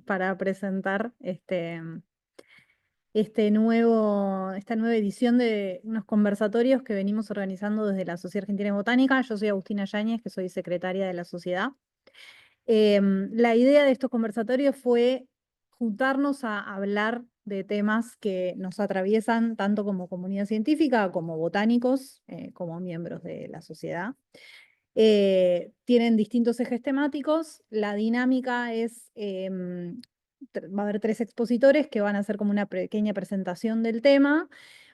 para presentar esta nueva edición de unos conversatorios que venimos organizando desde la Sociedad Argentina de Botánica. Yo soy Agustina Yáñez, que soy secretaria de la sociedad. La idea de estos conversatorios fue juntarnos a hablar de temas que nos atraviesan tanto como comunidad científica, como botánicos, como miembros de la sociedad. Tienen distintos ejes temáticos. La dinámica es, va a haber 3 expositores que van a hacer como una pequeña presentación del tema,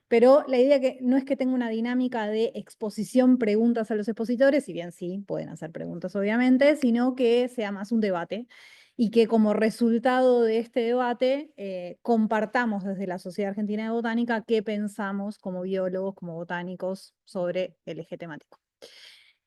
pero la idea que no es que tenga una dinámica de exposición, preguntas a los expositores, si bien sí, pueden hacer preguntas obviamente, sino que sea más un debate y que como resultado de este debate compartamos desde la Sociedad Argentina de Botánica qué pensamos como biólogos, como botánicos sobre el eje temático.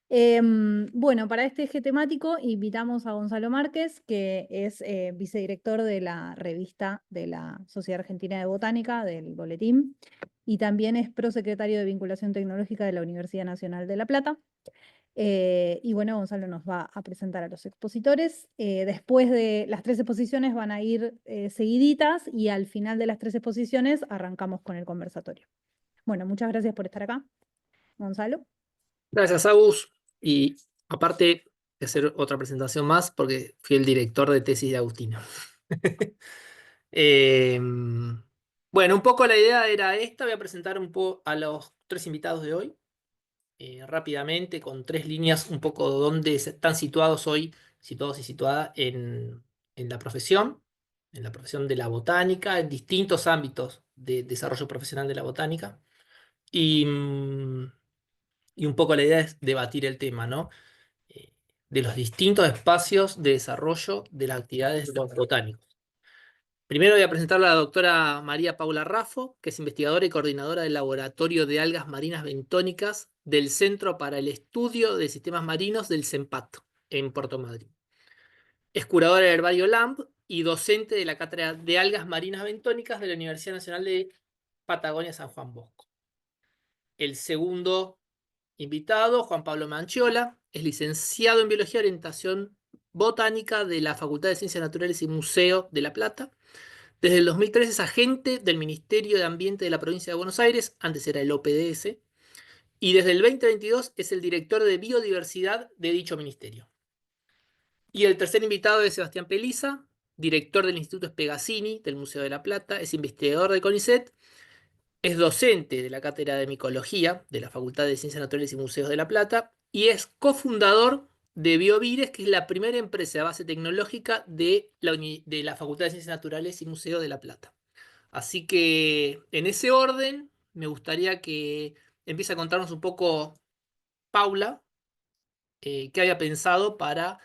Bueno, para este eje temático invitamos a Gonzalo Márquez, que es vicedirector de la revista de la Sociedad Argentina de Botánica, del Boletín, y también es prosecretario de Vinculación Tecnológica de la Universidad Nacional de La Plata. Y bueno, Gonzalo nos va a presentar a los expositores. Después de las 3 exposiciones van a ir seguiditas y al final de las 3 exposiciones arrancamos con el conversatorio. Bueno, muchas gracias por estar acá, Gonzalo. Gracias, Agus. Y aparte de hacer otra presentación más, porque fui el director de tesis de Agustina. Eh, bueno, un poco la idea era esta. Voy a presentar un poco a los 3 invitados de hoy, rápidamente, con 3 líneas, un poco dónde están situados hoy, situados y situadas en la profesión de la botánica, en distintos ámbitos de desarrollo profesional de la botánica. Y, y un poco la idea es debatir el tema, ¿no? eh, de los distintos espacios de desarrollo de las actividades de los botánicos. Primero voy a presentar a la doctora María Paula Raffo, que es investigadora y coordinadora del Laboratorio de Algas Marinas Bentónicas del Centro para el Estudio de Sistemas Marinos del CENPAT, en Puerto Madryn. Es curadora del Herbario LAMP y docente de la Cátedra de Algas Marinas Bentónicas de la Universidad Nacional de Patagonia San Juan Bosco. El segundo invitado, Juan Pablo Manchiola, es licenciado en Biología y Orientación Botánica de la Facultad de Ciencias Naturales y Museo de La Plata. Desde el 2003 es agente del Ministerio de Ambiente de la Provincia de Buenos Aires, antes era el OPDS, y desde el 2022 es el director de Biodiversidad de dicho ministerio. Y el tercer invitado es Sebastián Peliza, director del Instituto Spegazzini del Museo de La Plata, es investigador de CONICET. Es docente de la Cátedra de Micología de la Facultad de Ciencias Naturales y Museos de La Plata y es cofundador de BioVires, que es la primera empresa de base tecnológica de la Facultad de Ciencias Naturales y Museos de La Plata. Así que en ese orden me gustaría que empiece a contarnos un poco Paula, qué había pensado para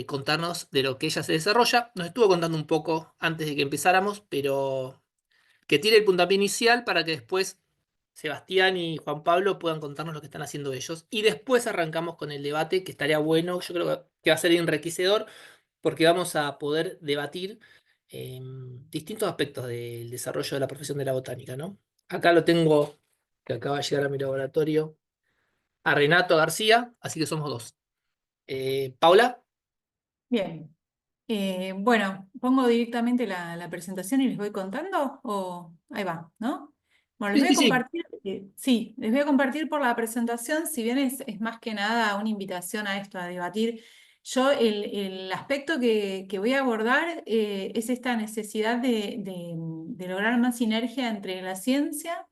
contarnos de lo que ella se desarrolla. Nos estuvo contando un poco antes de que empezáramos, pero que tire el puntapié inicial para que después Sebastián y Juan Pablo puedan contarnos lo que están haciendo ellos. Y después arrancamos con el debate, que estaría bueno, yo creo que va a ser enriquecedor, porque vamos a poder debatir distintos aspectos del desarrollo de la profesión de la botánica, ¿no? Acá lo tengo, que acaba de llegar a mi laboratorio, a Renato García, así que somos dos. Paula. Bien. Bueno, pongo directamente la presentación y les voy contando, o ahí va, ¿no? Bueno, les Sí, voy a sí, sí. compartir, sí, les voy a compartir por la presentación, si bien es más que nada una invitación a esto, a debatir. Yo el aspecto que voy a abordar es esta necesidad de lograr más sinergia entre la ciencia,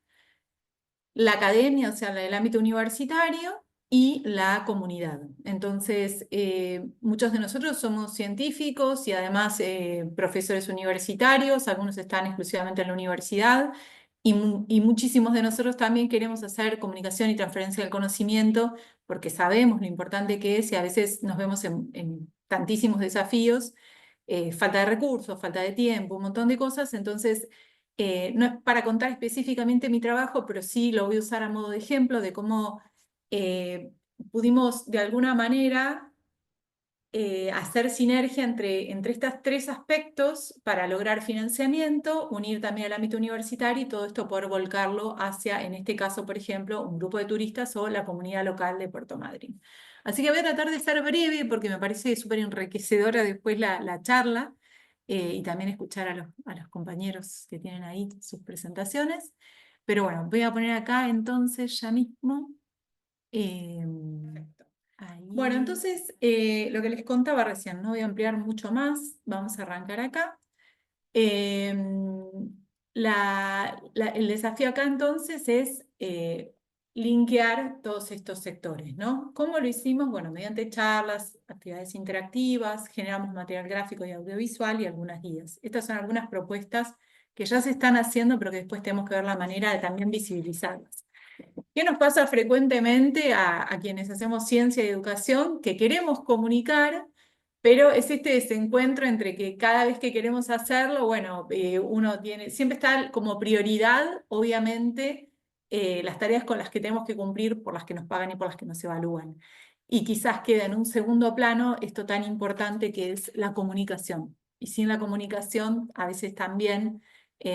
la academia, o sea, el ámbito universitario y la comunidad. Entonces, muchos de nosotros somos científicos y además profesores universitarios, algunos están exclusivamente en la universidad y muchísimos de nosotros también queremos hacer comunicación y transferencia del conocimiento porque sabemos lo importante que es y a veces nos vemos en tantísimos desafíos, falta de recursos, falta de tiempo, un montón de cosas, entonces no es para contar específicamente mi trabajo, pero sí lo voy a usar a modo de ejemplo de cómo pudimos de alguna manera hacer sinergia entre estos 3 aspectos para lograr financiamiento, unir también el ámbito universitario y todo esto poder volcarlo hacia, en este caso, por ejemplo, un grupo de turistas o la comunidad local de Puerto Madryn. Así que voy a tratar de ser breve porque me parece súper enriquecedora después la charla. y también escuchar a los compañeros que tienen ahí sus presentaciones. Pero bueno, voy a poner acá entonces ya mismo. Ahí. Bueno, entonces lo que les contaba recién, no voy a ampliar mucho más, vamos a arrancar acá. El desafío acá entonces es linkear todos estos sectores, ¿no? ¿Cómo lo hicimos? Bueno, mediante charlas, actividades interactivas, generamos material gráfico y audiovisual y algunas guías. Estas son algunas propuestas que ya se están haciendo, pero que después tenemos que ver la manera de también visibilizarlas. ¿Qué nos pasa frecuentemente a quienes hacemos ciencia y educación? Que queremos comunicar, pero es este desencuentro entre que cada vez que queremos hacerlo, bueno, uno tiene, siempre está como prioridad, obviamente, las tareas con las que tenemos que cumplir, por las que nos pagan y por las que nos evalúan. Y quizás queda en un segundo plano esto tan importante que es la comunicación. Y sin la comunicación, a veces también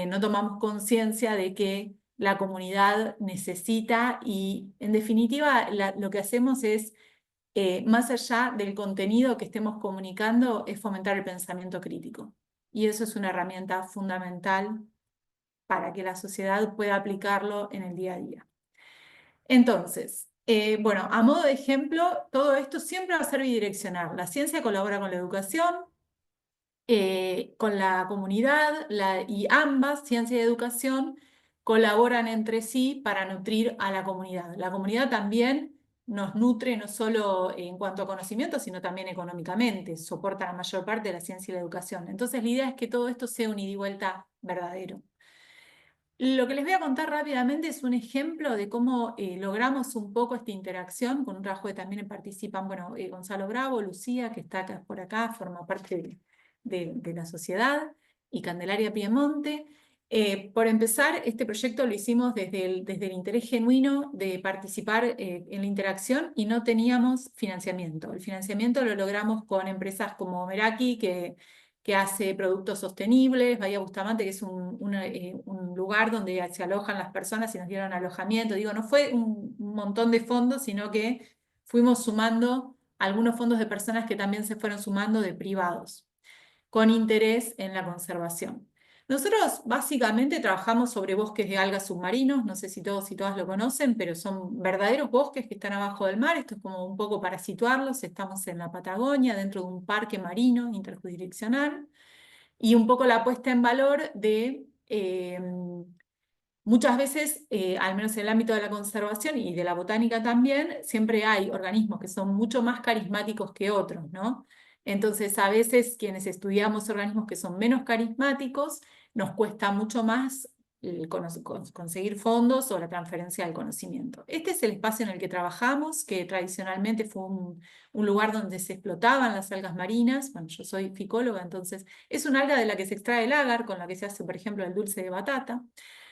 no tomamos conciencia de que la comunidad necesita y, en definitiva, lo que hacemos es más allá del contenido que estemos comunicando, es fomentar el pensamiento crítico. Y eso es una herramienta fundamental para que la sociedad pueda aplicarlo en el día a día. Entonces, bueno, a modo de ejemplo, todo esto siempre va a ser bidireccional. La ciencia colabora con la educación, con la comunidad, y ambas, ciencia y educación, colaboran entre sí para nutrir a la comunidad. La comunidad también nos nutre no solo en cuanto a conocimiento, sino también económicamente, soporta la mayor parte de la ciencia y la educación. Entonces la idea es que todo esto sea un ida y vuelta verdadero. Lo que les voy a contar rápidamente es un ejemplo de cómo logramos un poco esta interacción con un trabajo que también participan, bueno, Gonzalo Bravo, Lucía, que está acá, por acá, forma parte de la sociedad, y Candelaria Piemonte. Por empezar, este proyecto lo hicimos desde el interés genuino de participar en la interacción y no teníamos financiamiento. El financiamiento lo logramos con empresas como Meraki, que hace productos sostenibles, Bahía Bustamante, que es un lugar donde se alojan las personas y nos dieron alojamiento. Digo, no fue un montón de fondos, sino que fuimos sumando algunos fondos de personas que también se fueron sumando de privados, con interés en la conservación. Nosotros básicamente trabajamos sobre bosques de algas submarinos, no sé si todos y todas lo conocen, pero son verdaderos bosques que están abajo del mar. Esto es como un poco para situarlos. Estamos en la Patagonia, dentro de un parque marino interjurisdiccional, y un poco la puesta en valor de muchas veces, al menos en el ámbito de la conservación y de la botánica también, siempre hay organismos que son mucho más carismáticos que otros, ¿no? Entonces, a veces quienes estudiamos organismos que son menos carismáticos, nos cuesta mucho más conseguir fondos o la transferencia del conocimiento. Este es el espacio en el que trabajamos, que tradicionalmente fue un lugar donde se explotaban las algas marinas. Bueno, yo soy ficóloga, entonces es un alga de la que se extrae el agar, con la que se hace, por ejemplo, el dulce de batata.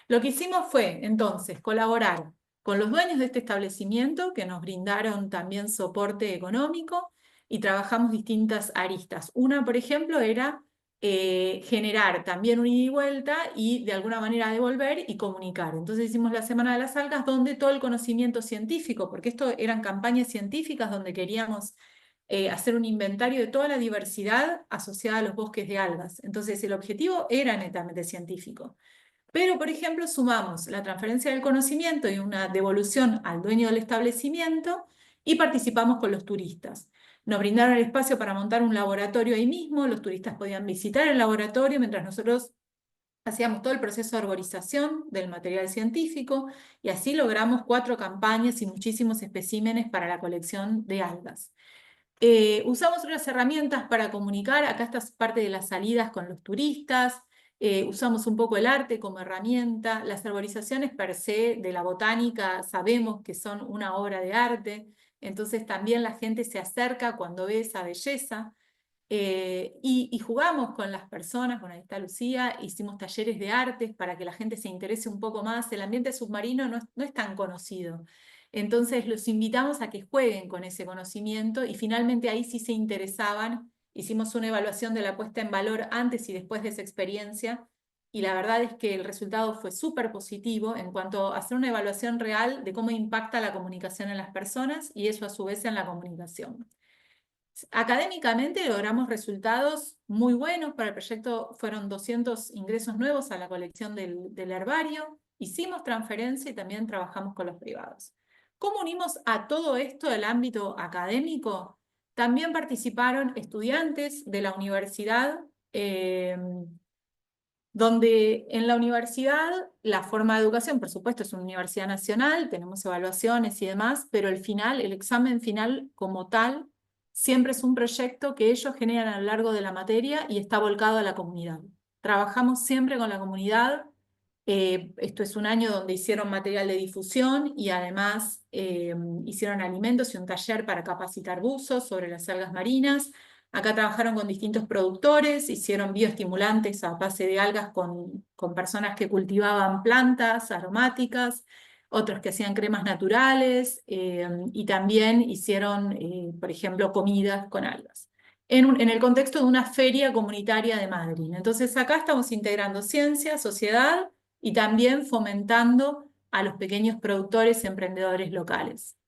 Lo que hicimos fue, entonces, colaborar con los dueños de este establecimiento, que nos brindaron también soporte económico, y trabajamos distintas aristas. Una, por ejemplo, era generar también un ida y vuelta y de alguna manera devolver y comunicar. Entonces hicimos la Semana de las Algas, donde todo el conocimiento científico, porque esto eran campañas científicas donde queríamos hacer un inventario de toda la diversidad asociada a los bosques de algas. Entonces el objetivo era netamente científico. Pero, por ejemplo, sumamos la transferencia del conocimiento y una devolución al dueño del establecimiento, y participamos con los turistas. Nos brindaron el espacio para montar un laboratorio ahí mismo. Los turistas podían visitar el laboratorio mientras nosotros hacíamos todo el proceso de arborización del material científico, y así logramos 4 campañas y muchísimos especímenes para la colección de algas. Usamos otras herramientas para comunicar. Acá está parte de las salidas con los turistas. Usamos un poco el arte como herramienta. Las arborizaciones per se de la botánica sabemos que son una obra de arte, entonces también la gente se acerca cuando ve esa belleza. Y jugamos con las personas. Bueno, ahí está Lucía, hicimos talleres de artes para que la gente se interese un poco más. El ambiente submarino no es tan conocido. Entonces los invitamos a que jueguen con ese conocimiento, y finalmente ahí sí se interesaban. Hicimos una evaluación de la puesta en valor antes y después de esa experiencia, y la verdad es que el resultado fue súper positivo en cuanto a hacer una evaluación real de cómo impacta la comunicación en las personas y eso a su vez en la comunicación. Académicamente logramos resultados muy buenos para el proyecto, fueron 200 ingresos nuevos a la colección del herbario, hicimos transferencia y también trabajamos con los privados. ¿Cómo unimos a todo esto el ámbito académico? También participaron estudiantes de la universidad, donde en la universidad la forma de educación, por supuesto, es una universidad nacional, tenemos evaluaciones y demás, pero el examen final como tal, siempre es un proyecto que ellos generan a lo largo de la materia y está volcado a la comunidad. Trabajamos siempre con la comunidad. Esto es un año donde hicieron material de difusión y además hicieron alimentos y un taller para capacitar buzos sobre las algas marinas. Acá trabajaron con distintos productores, hicieron bioestimulantes a base de algas con personas que cultivaban plantas aromáticas, otros que hacían cremas naturales y también hicieron, por ejemplo, comidas con algas. En el contexto de una feria comunitaria de Madrid. Entonces acá estamos integrando ciencia, sociedad y también fomentando a los pequeños productores y emprendedores locales.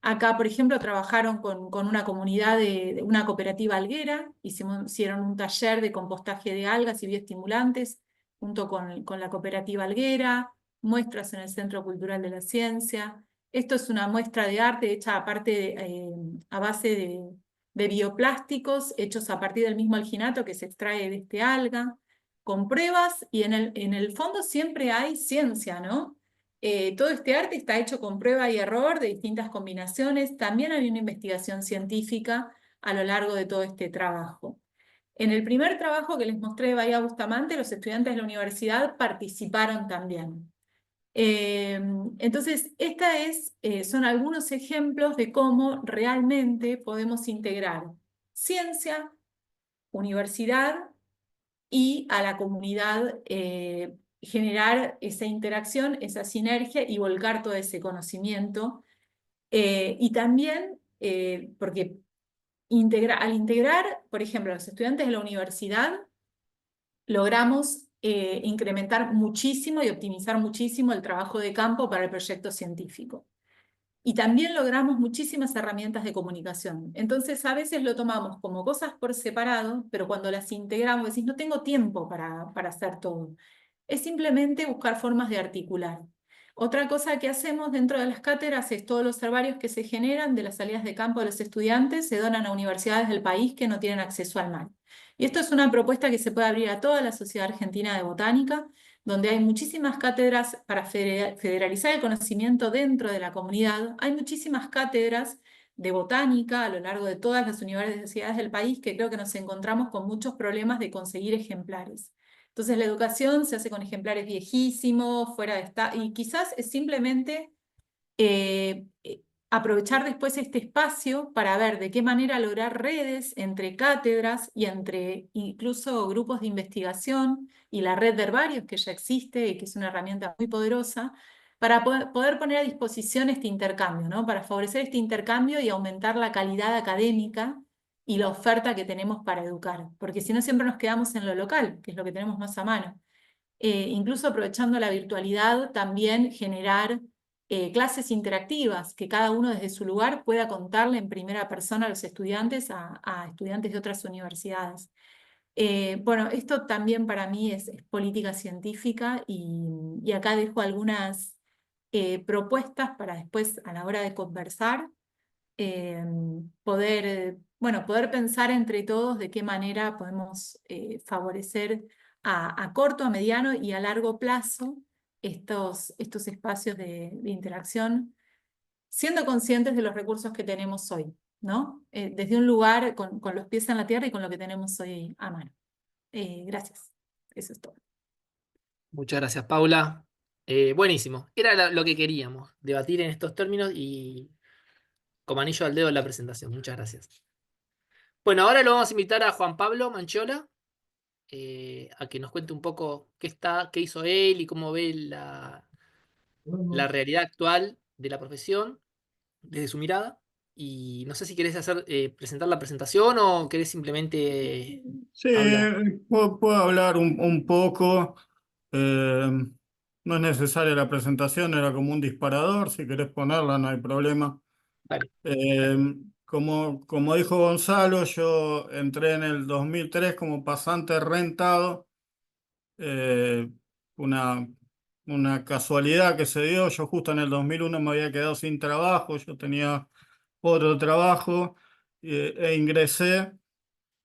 Acá, por ejemplo, trabajaron con una comunidad de una cooperativa alguera, hicieron un taller de compostaje de algas y bioestimulantes junto con la cooperativa alguera, muestras en el Centro Cultural de la Ciencia. Esto es una muestra de arte hecha a base de bioplásticos, hechos a partir del mismo alginato que se extrae de este alga, con pruebas, y en el fondo siempre hay ciencia, ¿no? Todo este arte está hecho con prueba y error de distintas combinaciones. También hay una investigación científica a lo largo de todo este trabajo. En el primer trabajo que les mostré de Bahía Bustamante, los estudiantes de la universidad participaron también. Entonces, son algunos ejemplos de cómo realmente podemos integrar ciencia, universidad y a la comunidad, generar esa interacción, esa sinergia y volcar todo ese conocimiento. Y también, porque al integrar, por ejemplo, a los estudiantes de la universidad, logramos incrementar muchísimo y optimizar muchísimo el trabajo de campo para el proyecto científico. Y también logramos muchísimas herramientas de comunicación. Entonces, a veces lo tomamos como cosas por separado, pero cuando las integramos, decís, no tengo tiempo para hacer todo. Es simplemente buscar formas de articular. Otra cosa que hacemos dentro de las cátedras es todos los herbarios que se generan de las salidas de campo de los estudiantes se donan a universidades del país que no tienen acceso al mar. Y esto es una propuesta que se puede abrir a toda la Sociedad Argentina de Botánica, donde hay muchísimas cátedras para federalizar el conocimiento dentro de la comunidad. Hay muchísimas cátedras de botánica a lo largo de todas las universidades del país que creo que nos encontramos con muchos problemas de conseguir ejemplares. Entonces la educación se hace con ejemplares viejísimos, fuera de y quizás es simplemente aprovechar después este espacio para ver de qué manera lograr redes entre cátedras y entre incluso grupos de investigación y la red de herbarios que ya existe y que es una herramienta muy poderosa, para poder poner a disposición este intercambio, ¿no? Para favorecer este intercambio y aumentar la calidad académica y la oferta que tenemos para educar, porque si no siempre nos quedamos en lo local, que es lo que tenemos más a mano. Incluso aprovechando la virtualidad, también generar clases interactivas, que cada uno desde su lugar pueda contarle en primera persona a los estudiantes, a estudiantes de otras universidades. Bueno, esto también para mí es política científica y acá dejo algunas propuestas para después a la hora de conversar, poder pensar entre todos de qué manera podemos favorecer a corto, a mediano y a largo plazo estos espacios de interacción, siendo conscientes de los recursos que tenemos hoy, ¿no? Desde un lugar con los pies en la tierra y con lo que tenemos hoy a mano. Gracias. Eso es todo. Muchas gracias, Paula. Buenísimo. Era lo que queríamos, debatir en estos términos y como anillo al dedo la presentación. Muchas gracias. Bueno, ahora lo vamos a invitar a Juan Pablo Manchola a que nos cuente un poco qué hizo él y cómo ve la realidad actual de la profesión desde su mirada. Y no sé si querés presentar la presentación o querés simplemente Sí, hablar. puedo hablar un poco. eh, no es necesaria la presentación, era como un disparador. Si querés ponerla, no hay problema. Dale. Como dijo Gonzalo, yo entré en el 2003 como pasante rentado. eh, una, una casualidad que se dio, yo justo en el 2001 me había quedado sin trabajo, yo tenía otro trabajo e ingresé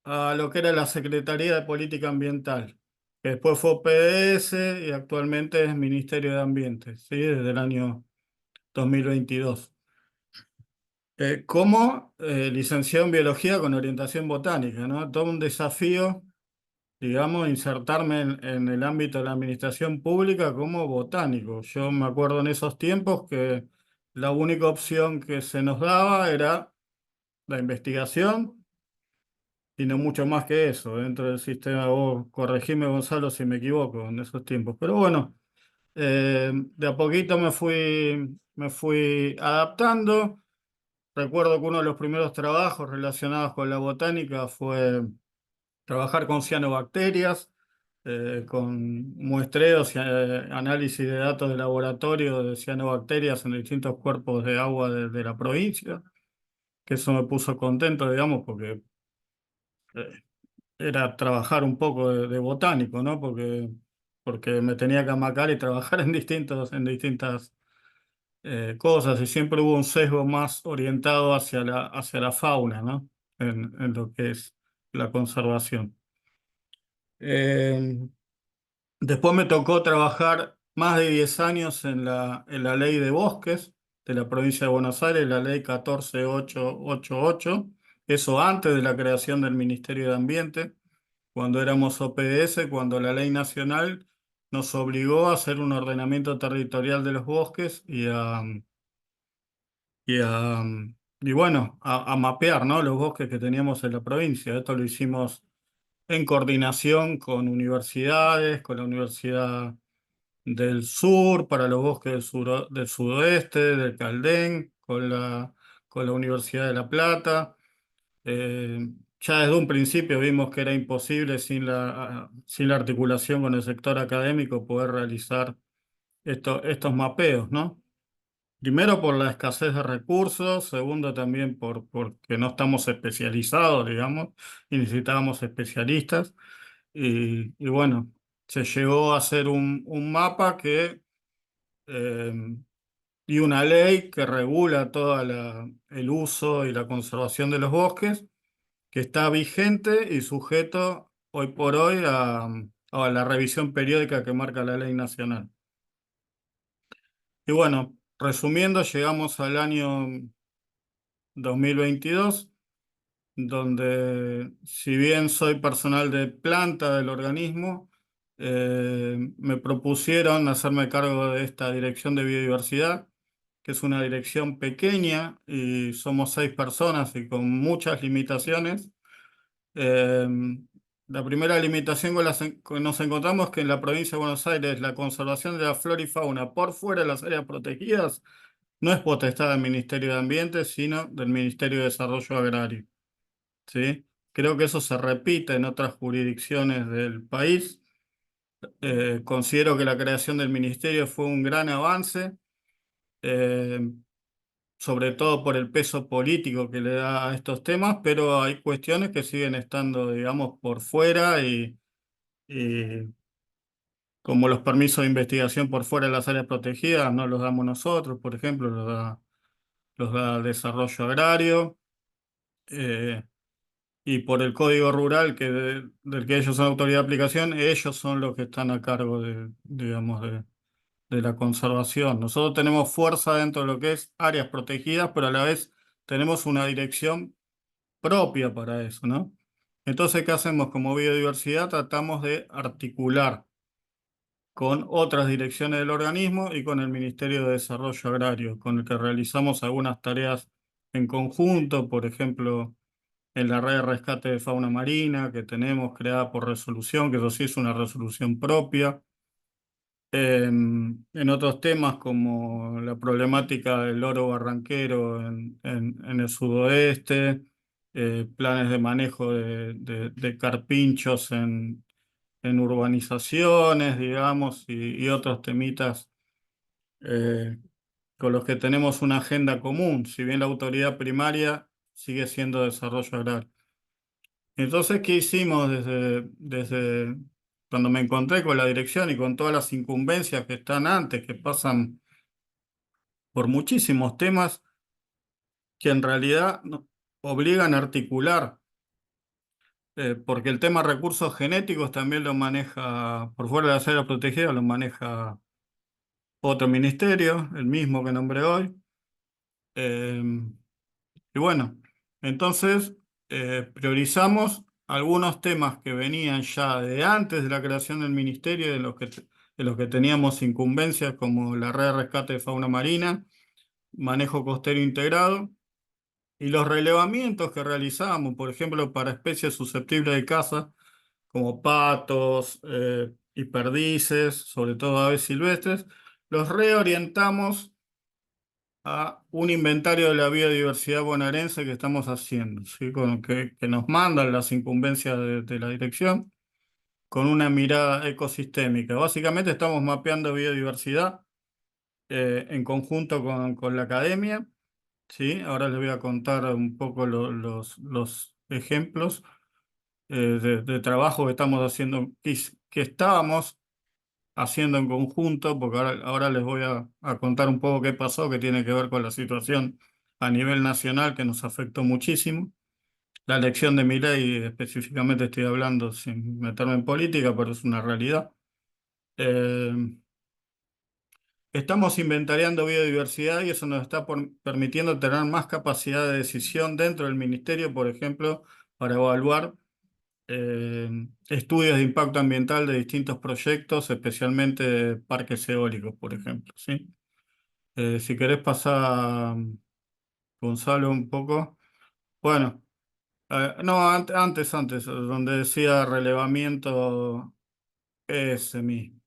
a lo que era la Secretaría de Política Ambiental, que después fue ODS y actualmente es Ministerio de Ambiente, ¿sí? Desde el año 2022. Como licenciado en Biología con orientación botánica, ¿no? Todo un desafío, digamos, insertarme en el ámbito de la administración pública como botánico. Yo me acuerdo en esos tiempos que la única opción que se nos daba era la investigación y no mucho más que eso dentro del sistema. Vos corregime, Gonzalo, si me equivoco en esos tiempos. Pero bueno, de a poquito me fui adaptando. Recuerdo que uno de los primeros trabajos relacionados con la botánica fue trabajar con cianobacterias, con muestreos y análisis de datos de laboratorio de cianobacterias en distintos cuerpos de agua de la provincia, que eso me puso contento, digamos, porque eh, era trabajar un poco de botánico, ¿no? Porque me tenía que amacar y trabajar en distintas cosas, y siempre hubo un sesgo más orientado hacia la fauna, ¿no? En lo que es la conservación. Eh, Después me tocó trabajar más de 10 años en la ley de bosques de la provincia de Buenos Aires, la ley 14888, eso antes de la creación del Ministerio de Ambiente, cuando éramos OPS, cuando la ley nacional nos obligó a hacer un ordenamiento territorial de los bosques y a, y bueno, a mapear, ¿no? Los bosques que teníamos en la provincia. Esto lo hicimos en coordinación con universidades, con la Universidad del Sur, para los bosques del sudoeste, del Caldén, con la Universidad de La Plata. Ya desde un principio vimos que era imposible sin la articulación con el sector académico poder realizar estos mapeos, ¿no? Primero por la escasez de recursos, segundo también porque no estamos especializados, digamos, y necesitábamos especialistas. Y bueno, se llegó a hacer un mapa eh, y una ley que regula todo el uso y la conservación de los bosques, que está vigente y sujeto hoy por hoy a la revisión periódica que marca la ley nacional. Y bueno, resumiendo, llegamos al año 2022, donde si bien soy personal de planta del organismo, me propusieron hacerme cargo de esta dirección de biodiversidad, que es una dirección pequeña y somos 6 personas y con muchas limitaciones. Eh, la primera limitación que nos encontramos es que en la provincia de Buenos Aires la conservación de la flora y fauna por fuera de las áreas protegidas no es potestad del Ministerio de Ambiente, sino del Ministerio de Desarrollo Agrario. ¿Sí? Creo que eso se repite en otras jurisdicciones del país. Considero que la creación del ministerio fue un gran avance, eh, sobre todo por el peso político que le da a estos temas, pero hay cuestiones que siguen estando, digamos, por fuera y como los permisos de investigación por fuera de las áreas protegidas no los damos nosotros, por ejemplo, los da Desarrollo Agrario. eh, y por el Código Rural del que ellos son autoridad de aplicación, ellos son los que están a cargo digamos, de la conservación. Nosotros tenemos fuerza dentro de lo que es áreas protegidas, pero a la vez tenemos una dirección propia para eso, ¿no? Entonces, ¿qué hacemos como biodiversidad? Tratamos de articular con otras direcciones del organismo y con el Ministerio de Desarrollo Agrario, con el que realizamos algunas tareas en conjunto, por ejemplo, en la red de rescate de fauna marina que tenemos creada por resolución, que eso sí es una resolución propia. En otros temas como la problemática del loro barranquero en el sudoeste, planes de manejo de carpinchos en urbanizaciones, digamos, y otros temitas eh, con los que tenemos una agenda común, si bien la autoridad primaria sigue siendo desarrollo agrario. Entonces, ¿qué hicimos desde cuando me encontré con la dirección y con todas las incumbencias que están antes, que pasan por muchísimos temas que en realidad obligan a articular, porque el tema recursos genéticos también lo maneja, por fuera de las áreas protegidas, lo maneja otro ministerio, el mismo que nombré hoy. Y bueno, entonces priorizamos algunos temas que venían ya de antes de la creación del ministerio, de los que teníamos incumbencias, como la red de rescate de fauna marina, manejo costero integrado, y los relevamientos que realizamos, por ejemplo, para especies susceptibles de caza, como patos y perdices, sobre todo aves silvestres, los reorientamos a un inventario de la biodiversidad bonaerense que estamos haciendo, ¿sí? Que nos mandan las incumbencias de la dirección con una mirada ecosistémica. Básicamente estamos mapeando biodiversidad en conjunto con la academia, ¿sí? Ahora les voy a contar un poco los ejemplos de trabajo que estamos haciendo, que estábamos haciendo en conjunto, porque ahora les voy a contar un poco qué pasó, que tiene que ver con la situación a nivel nacional que nos afectó muchísimo. La elección de Milei, específicamente estoy hablando sin meterme en política, pero es una realidad. Eh, Estamos inventariando biodiversidad y eso nos está permitiendo tener más capacidad de decisión dentro del ministerio, por ejemplo, para evaluar estudios de impacto ambiental de distintos proyectos, especialmente parques eólicos, por ejemplo, ¿sí? Si querés pasar, Gonzalo, un poco. Bueno, no, antes, donde decía relevamiento ese mismo.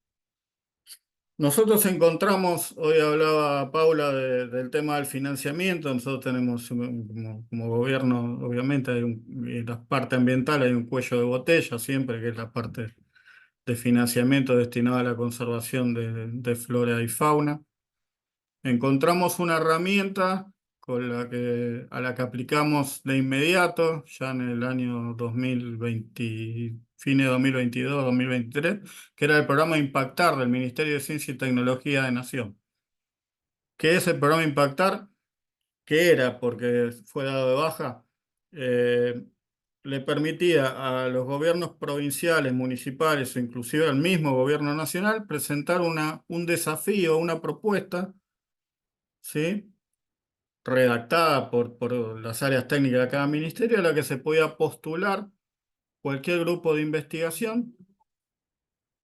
Nosotros encontramos, hoy hablaba Paula del tema del financiamiento, nosotros tenemos como gobierno, obviamente, en la parte ambiental hay un cuello de botella siempre, que es la parte de financiamiento destinada a la conservación de flora y fauna. Encontramos una herramienta a la que aplicamos de inmediato, ya en el año 2020, fines de 2022, 2023, que era el programa Impactar del Ministerio de Ciencia y Tecnología de Nación. ¿Qué es el programa Impactar? ¿Qué era? Porque fue dado de baja. Le permitía a los gobiernos provinciales, municipales o inclusive al mismo gobierno nacional presentar un desafío, una propuesta, ¿sí? Redactada por las áreas técnicas de cada ministerio, a la que se podía postular cualquier grupo de investigación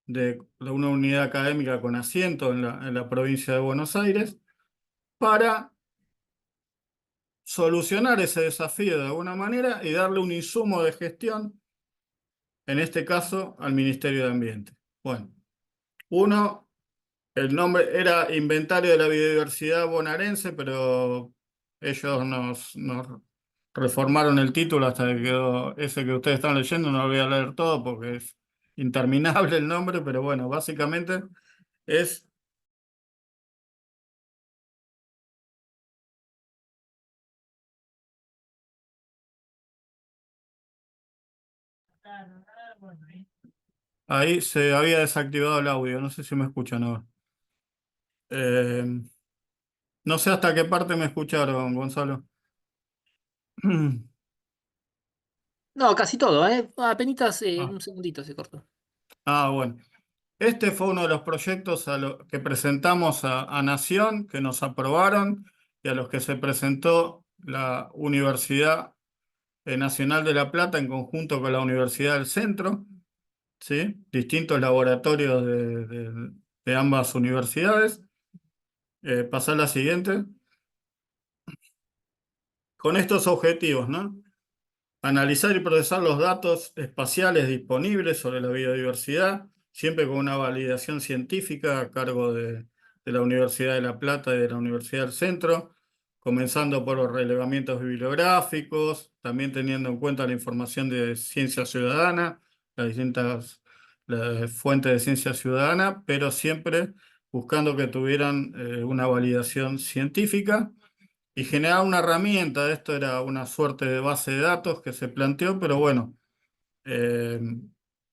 de una unidad académica con asiento en la provincia de Buenos Aires para solucionar ese desafío de alguna manera y darle un insumo de gestión, en este caso al Ministerio de Ambiente. Bueno, el nombre era Inventario de la Biodiversidad Bonaerense, pero ellos nos reformaron el título hasta que quedó ese que ustedes están leyendo. No lo voy a leer todo porque es interminable el nombre, pero bueno, básicamente es... Ahí se había desactivado el audio, no sé si me escuchan ahora. No sé hasta qué parte me escucharon, Gonzalo. No, casi todo, ¿eh? Apenitas Ah, un segundito se cortó. bueno. Este fue uno de los proyectos que presentamos a Nación, que nos aprobaron, y a los que se presentó la Universidad Nacional de La Plata en conjunto con la Universidad del Centro, ¿sí? Distintos laboratorios de ambas universidades. Pasar la siguiente. Con estos objetivos, ¿no? Analizar y procesar los datos espaciales disponibles sobre la biodiversidad, siempre con una validación científica a cargo de la Universidad de La Plata y de la Universidad del Centro, comenzando por los relevamientos bibliográficos, también teniendo en cuenta la información de ciencia ciudadana, las distintas fuentes de ciencia ciudadana, pero siempre buscando que tuvieran una validación científica y generar una herramienta. Esto era una suerte de base de datos que se planteó, pero bueno, eh,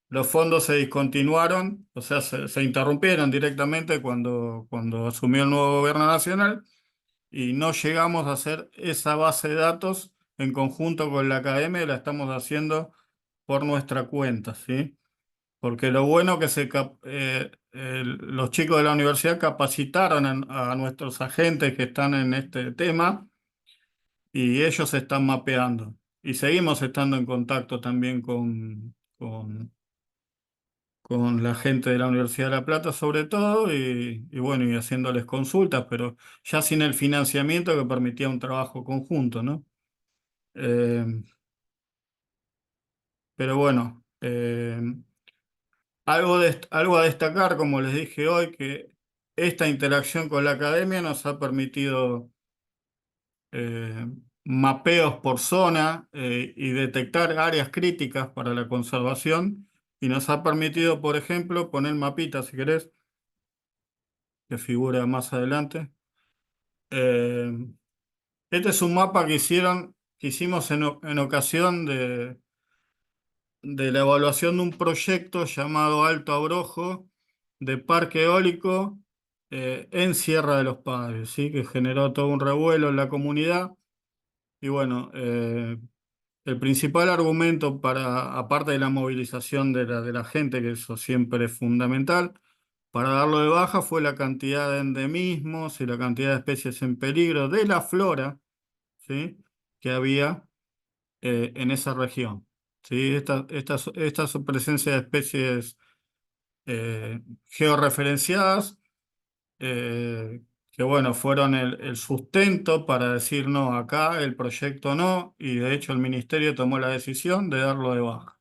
los fondos se discontinuaron, o sea, se interrumpieron directamente cuando asumió el nuevo gobierno nacional y no llegamos a hacer esa base de datos en conjunto con la academia, la estamos haciendo por nuestra cuenta, ¿sí? Porque lo bueno que los chicos de la universidad capacitaron a nuestros agentes que están en este tema y ellos se están mapeando. Y seguimos estando en contacto también con la gente de la Universidad de La Plata sobre todo y bueno, y haciéndoles consultas, pero ya sin el financiamiento que permitía un trabajo conjunto, ¿no? Eh, pero bueno, algo a destacar, como les dije hoy, que esta interacción con la academia nos ha permitido eh, mapeos por zona y detectar áreas críticas para la conservación y nos ha permitido, por ejemplo, poner mapitas, si querés, que figura más adelante. Eh, este es un mapa que hicimos en ocasión de la evaluación de un proyecto llamado Alto Abrojo de parque eólico en Sierra de los Padres, ¿sí? Que generó todo un revuelo en la comunidad. Y bueno, el principal argumento aparte de la movilización de la gente, que eso siempre es fundamental, para darlo de baja fue la cantidad de endemismos y la cantidad de especies en peligro de la flora, ¿sí? Que había en esa región. ¿Sí? Esta su presencia de especies georreferenciadas, que bueno, fueron el sustento para decir no, acá el proyecto no, y de hecho el ministerio tomó la decisión de darlo de baja.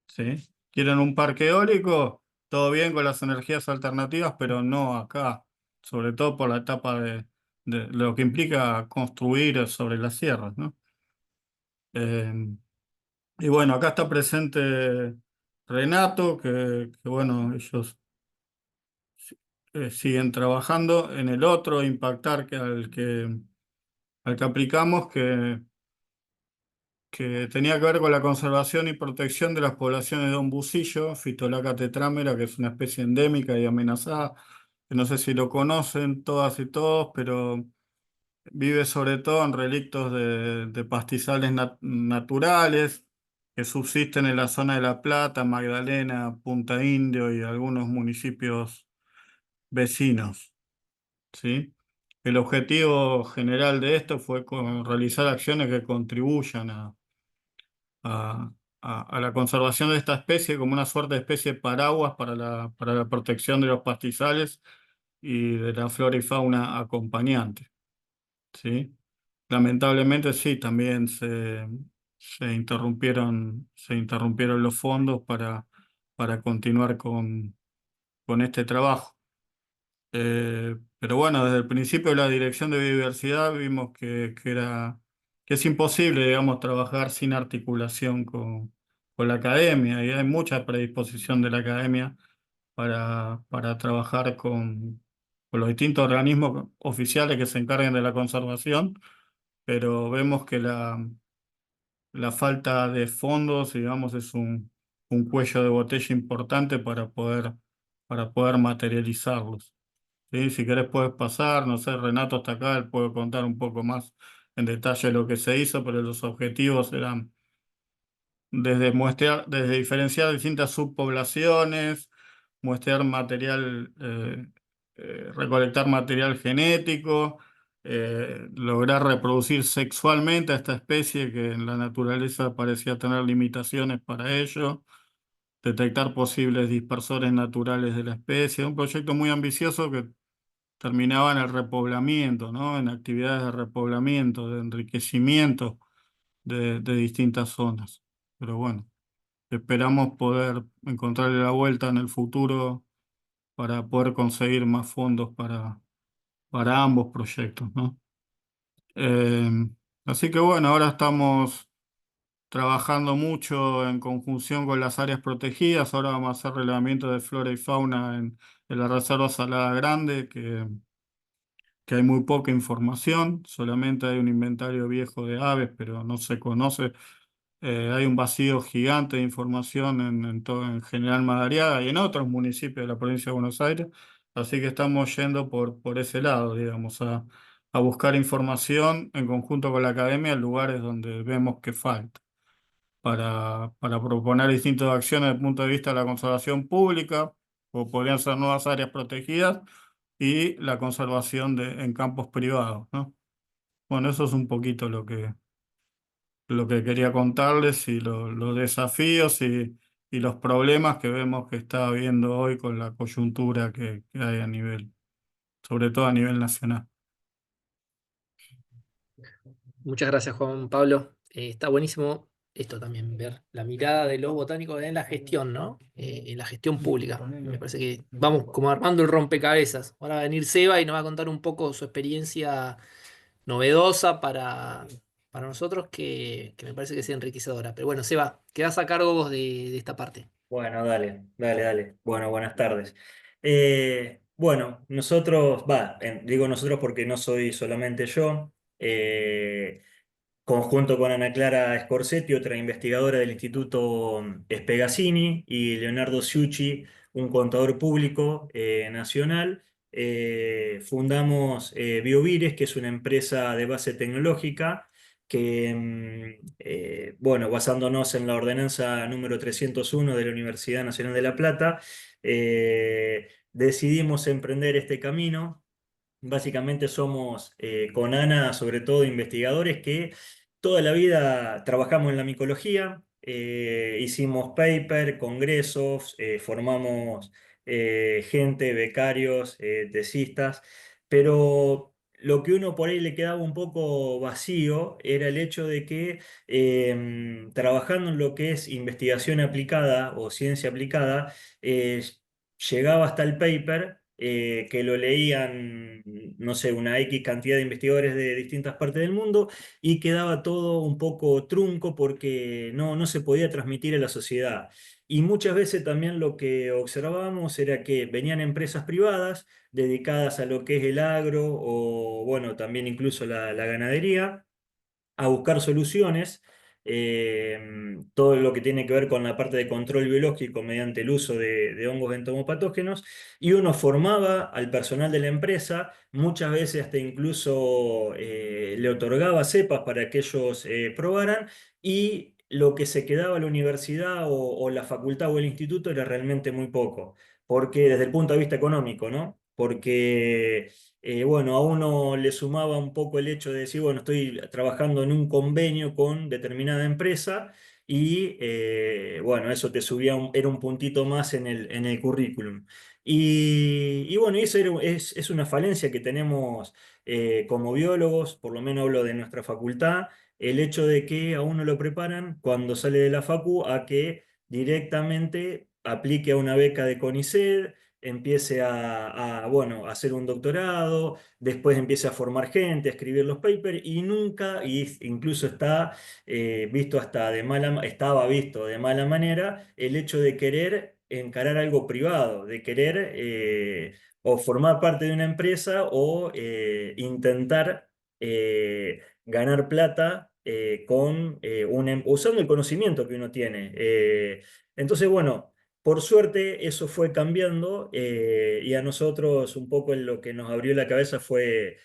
¿Sí? ¿Quieren un parque eólico? Todo bien con las energías alternativas, pero no acá, sobre todo por la etapa de lo que implica construir sobre las sierras, ¿no? Y bueno, acá está presente Renato, que bueno, ellos siguen trabajando en el otro impactar al que aplicamos, que tenía que ver con la conservación y protección de las poblaciones de hombucillo, Phytolacca tetrámera, que es una especie endémica y amenazada, que no sé si lo conocen todas y todos, pero vive sobre todo en relictos de pastizales naturales que subsisten en la zona de La Plata, Magdalena, Punta Indio y algunos municipios vecinos, ¿sí? El objetivo general de esto fue realizar acciones que contribuyan a, a la conservación de esta especie como una suerte de especie paraguas para la protección de los pastizales y de la flora y fauna acompañante, ¿sí? Lamentablemente sí, también se interrumpieron los fondos para continuar con este trabajo. Pero bueno, desde el principio de la Dirección de Biodiversidad vimos que es imposible, digamos, trabajar sin articulación con la academia y hay mucha predisposición de la academia para trabajar con los distintos organismos oficiales que se encarguen de la conservación, pero vemos que la falta de fondos, digamos, es un cuello de botella importante para poder materializarlos. ¿Sí? Si querés puedes pasar, no sé, Renato está acá, él puede contar un poco más en detalle lo que se hizo, pero los objetivos eran desde diferenciar distintas subpoblaciones, muestrear material, recolectar material genético, lograr reproducir sexualmente a esta especie que en la naturaleza parecía tener limitaciones para ello, detectar posibles dispersores naturales de la especie. Un proyecto muy ambicioso que terminaba en el repoblamiento, ¿no? En actividades de repoblamiento, de enriquecimiento de distintas zonas. Pero bueno, esperamos poder encontrarle la vuelta en el futuro para poder conseguir más fondos para ambos proyectos, ¿no? Eh, Así que bueno, ahora estamos trabajando mucho en conjunción con las áreas protegidas. Ahora vamos a hacer relevamiento de flora y fauna en la Reserva Salada Grande, que hay muy poca información, solamente hay un inventario viejo de aves, pero no se conoce. Hay un vacío gigante de información en todo, en General Madariaga y en otros municipios de la provincia de Buenos Aires, así que estamos yendo por ese lado, digamos, a buscar información en conjunto con la academia en lugares donde vemos que falta, para proponer distintas acciones desde el punto de vista de la conservación pública, o podrían ser nuevas áreas protegidas, y la conservación en campos privados, ¿no? Bueno, eso es un poquito lo que quería contarles y los desafíos y los problemas que vemos que está habiendo hoy con la coyuntura que hay a nivel, sobre todo a nivel nacional. Muchas gracias, Juan Pablo. Está buenísimo esto también, ver la mirada de los botánicos en la gestión, ¿no? En la gestión pública. Me parece que vamos como armando el rompecabezas. Ahora va a venir Seba y nos va a contar un poco su experiencia novedosa para nosotros, que me parece que es enriquecedora. Pero bueno, Seba, quedás a cargo vos de esta parte. Bueno, dale, dale, dale. Bueno, buenas tardes. Bueno, nosotros, digo nosotros porque no soy solamente yo. Conjunto con Ana Clara Scorsetti, otra investigadora del Instituto Spegazzini, y Leonardo Ciucci, un contador público nacional, fundamos BioVires, que es una empresa de base tecnológica que, bueno, basándonos en la ordenanza número 301 de la Universidad Nacional de La Plata, decidimos emprender este camino. Básicamente somos con Ana, sobre todo investigadores que toda la vida trabajamos en la micología, hicimos paper, congresos, formamos gente, becarios, tesistas, pero lo que uno por ahí le quedaba un poco vacío era el hecho de que trabajando en lo que es investigación aplicada o ciencia aplicada, llegaba hasta el paper, que lo leían, no sé, una X cantidad de investigadores de distintas partes del mundo, y quedaba todo un poco trunco porque no se podía transmitir a la sociedad. Y muchas veces también lo que observábamos era que venían empresas privadas dedicadas a lo que es el agro o, bueno, también incluso la ganadería, a buscar soluciones, todo lo que tiene que ver con la parte de control biológico mediante el uso de hongos entomopatógenos, y uno formaba al personal de la empresa, muchas veces hasta incluso le otorgaba cepas para que ellos probaran, y lo que se quedaba a la universidad o la facultad o el instituto era realmente muy poco, porque desde el punto de vista económico, ¿no? Porque bueno, a uno le sumaba un poco el hecho de decir, bueno, estoy trabajando en un convenio con determinada empresa, y bueno, eso te subía, era un puntito más en el currículum. Y bueno, eso es una falencia que tenemos como biólogos, por lo menos hablo de nuestra facultad, el hecho de que a uno lo preparan cuando sale de la facu a que directamente aplique a una beca de CONICET, empiece bueno, a hacer un doctorado, después empiece a formar gente, a escribir los papers, y nunca, y incluso visto hasta estaba visto de mala manera el hecho de querer encarar algo privado, de querer o formar parte de una empresa o intentar ganar plata usando el conocimiento que uno tiene. Entonces, bueno. Por suerte eso fue cambiando, y a nosotros un poco lo que nos abrió la cabeza fue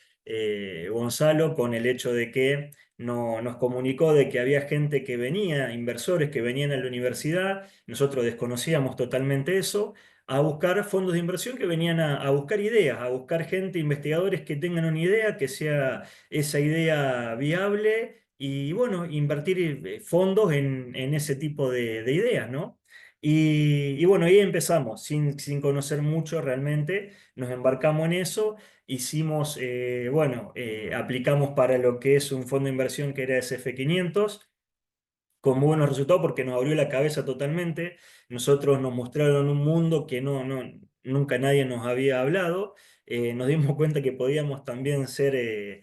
Gonzalo, con el hecho de que nos comunicó de que había gente que venía, inversores que venían a la universidad, nosotros desconocíamos totalmente eso, a buscar fondos de inversión que venían a buscar ideas, a buscar gente, investigadores que tengan una idea, que sea esa idea viable, y bueno, invertir fondos en ese tipo de ideas, ¿no? Y bueno, ahí empezamos, sin conocer mucho realmente, nos embarcamos en eso, hicimos, bueno, aplicamos para lo que es un fondo de inversión que era SF500, con muy buenos resultados porque nos abrió la cabeza totalmente. Nosotros nos mostraron un mundo que nunca nadie nos había hablado. Nos dimos cuenta que podíamos también ser,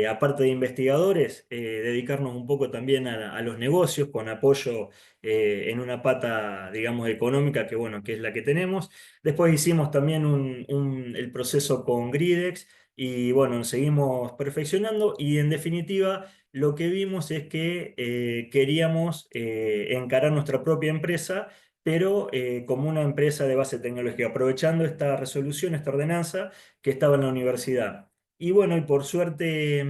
aparte de investigadores, dedicarnos un poco también a los negocios con apoyo en una pata, digamos, económica, que bueno, que es la que tenemos. Después hicimos también el proceso con Gridex y bueno, seguimos perfeccionando y en definitiva lo que vimos es que queríamos encarar nuestra propia empresa, pero como una empresa de base tecnológica, aprovechando esta resolución, esta ordenanza que estaba en la universidad. Y bueno, y por suerte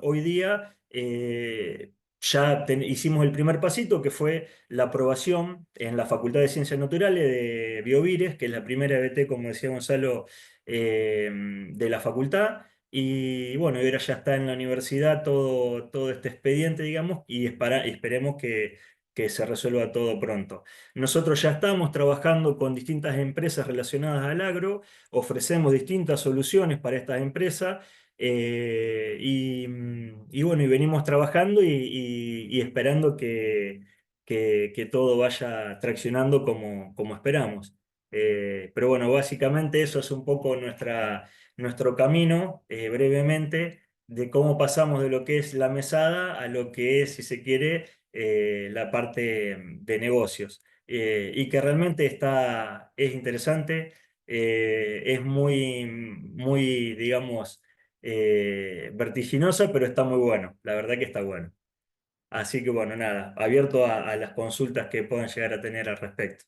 hoy día hicimos el primer pasito, que fue la aprobación en la Facultad de Ciencias Naturales de Biovires, que es la primera EBT, como decía Gonzalo, de la facultad. Y bueno, y ahora ya está en la universidad todo este expediente, digamos, y esperemos que se resuelva todo pronto. Nosotros ya estamos trabajando con distintas empresas relacionadas al agro, ofrecemos distintas soluciones para estas empresas y bueno, y venimos trabajando y esperando que todo vaya traccionando como esperamos. Pero bueno, básicamente eso es un poco nuestro camino, brevemente, de cómo pasamos de lo que es la mesada a lo que es, si se quiere, la parte de negocios. Y que realmente es interesante, es muy, digamos, vertiginosa, pero está muy bueno, la verdad que está bueno. Así que bueno, nada, abierto a las consultas que puedan llegar a tener al respecto.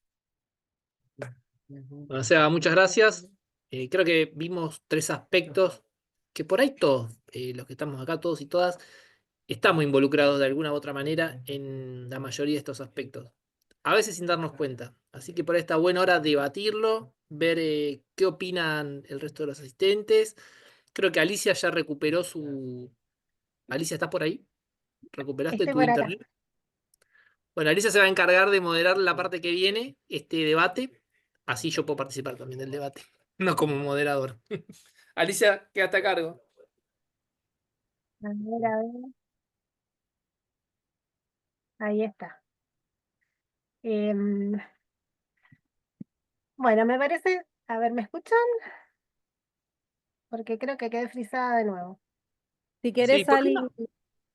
Bueno, Seba, muchas gracias. Creo que vimos tres aspectos que por ahí todos, los que estamos acá, todos y todas, estamos involucrados de alguna u otra manera en la mayoría de estos aspectos. A veces sin darnos cuenta. Así que por ahí está buena hora debatirlo, ver qué opinan el resto de los asistentes. Creo que Alicia ya recuperó su... Alicia, ¿estás por ahí? ¿Recuperaste Estoy tu por acá. internet? Bueno, Alicia se va a encargar de moderar la parte que viene, este debate. Así yo puedo participar también del debate, no como moderador. Alicia, quédate a cargo. A ver, a ver. Ahí está. Em, bueno, me parece, a ver, ¿me escuchan? Porque creo que quedé frisada de nuevo. Si Sí, querés, ¿por qué Ali, no?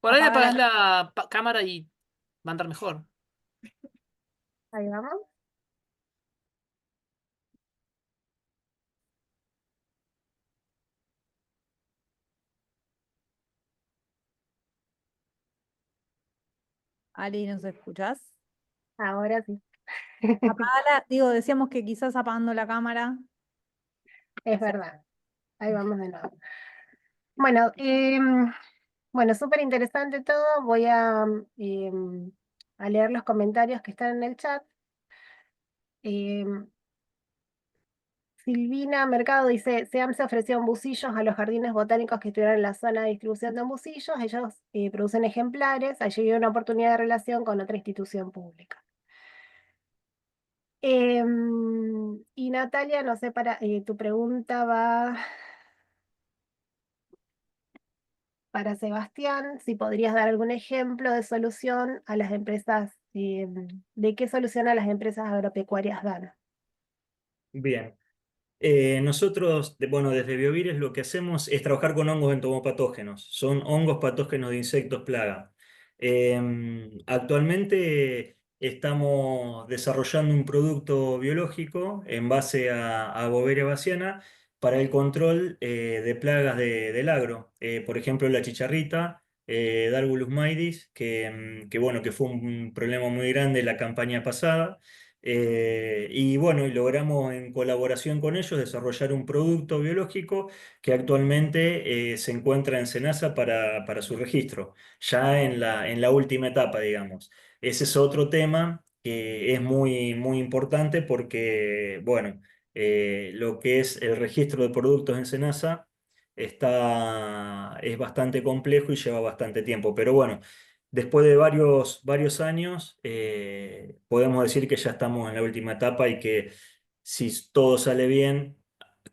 Por ahí apaga la apagás la cámara y va a andar mejor. Ahí vamos. Ali, ¿nos escuchás? Ahora sí. Apagala, digo, decíamos que quizás apagando la cámara. Es verdad. Ahí vamos de nuevo. Bueno, bueno, súper interesante todo. Voy a leer los comentarios que están en el chat. Em, Silvina Mercado dice, SEAM se ofreció embusillos a los jardines botánicos que estuvieran en la zona de distribución de embusillos. Ellos producen ejemplares. Allí hay una oportunidad de relación con otra institución pública. Y Natalia, no sé, tu pregunta va para Sebastián, si podrías dar algún ejemplo de solución a las empresas, de qué solución a las empresas agropecuarias dan. Bien. Nosotros, bueno, desde Biovires lo que hacemos es trabajar con hongos entomopatógenos. Son hongos patógenos de insectos plaga. Actualmente estamos desarrollando un producto biológico en base a Boveria baciana para el control de plagas del agro. Por ejemplo, la chicharrita, Darbulus maidis, que bueno, que fue un problema muy grande la campaña pasada. Y bueno, y logramos en colaboración con ellos desarrollar un producto biológico que actualmente se encuentra en SENASA para su registro, ya en la última etapa, digamos. Ese es otro tema que es muy importante porque, bueno, lo que es el registro de productos en SENASA es bastante complejo y lleva bastante tiempo, pero bueno. Después de varios años, podemos decir que ya estamos en la última etapa y que si todo sale bien,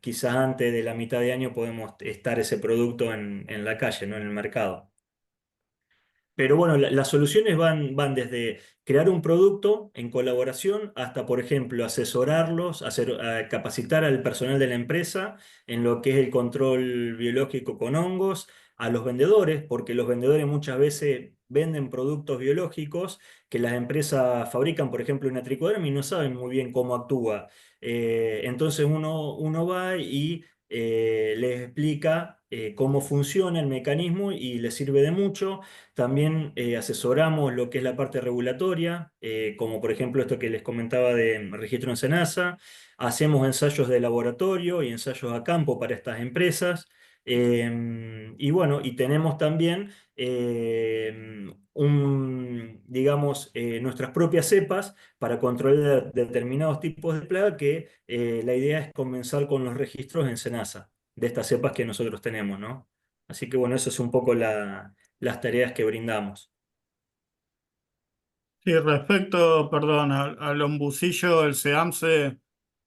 quizás antes de la mitad de año podemos estar ese producto en la calle, ¿no? En el mercado. Pero bueno, las soluciones van desde crear un producto en colaboración hasta, por ejemplo, asesorarlos, capacitar al personal de la empresa en lo que es el control biológico con hongos, a los vendedores, porque los vendedores muchas veces venden productos biológicos que las empresas fabrican, por ejemplo, una tricoderma y no saben muy bien cómo actúa. Entonces uno va y les explica cómo funciona el mecanismo y les sirve de mucho. También asesoramos lo que es la parte regulatoria, como por ejemplo esto que les comentaba de registro en SENASA. Hacemos ensayos de laboratorio y ensayos a campo para estas empresas. Y bueno, y tenemos también digamos, nuestras propias cepas para controlar determinados tipos de plaga que la idea es comenzar con los registros en SENASA de estas cepas que nosotros tenemos, ¿no? Así que bueno, eso es un poco las tareas que brindamos. Sí, respecto, perdón, al ombusillo, el SEAMSE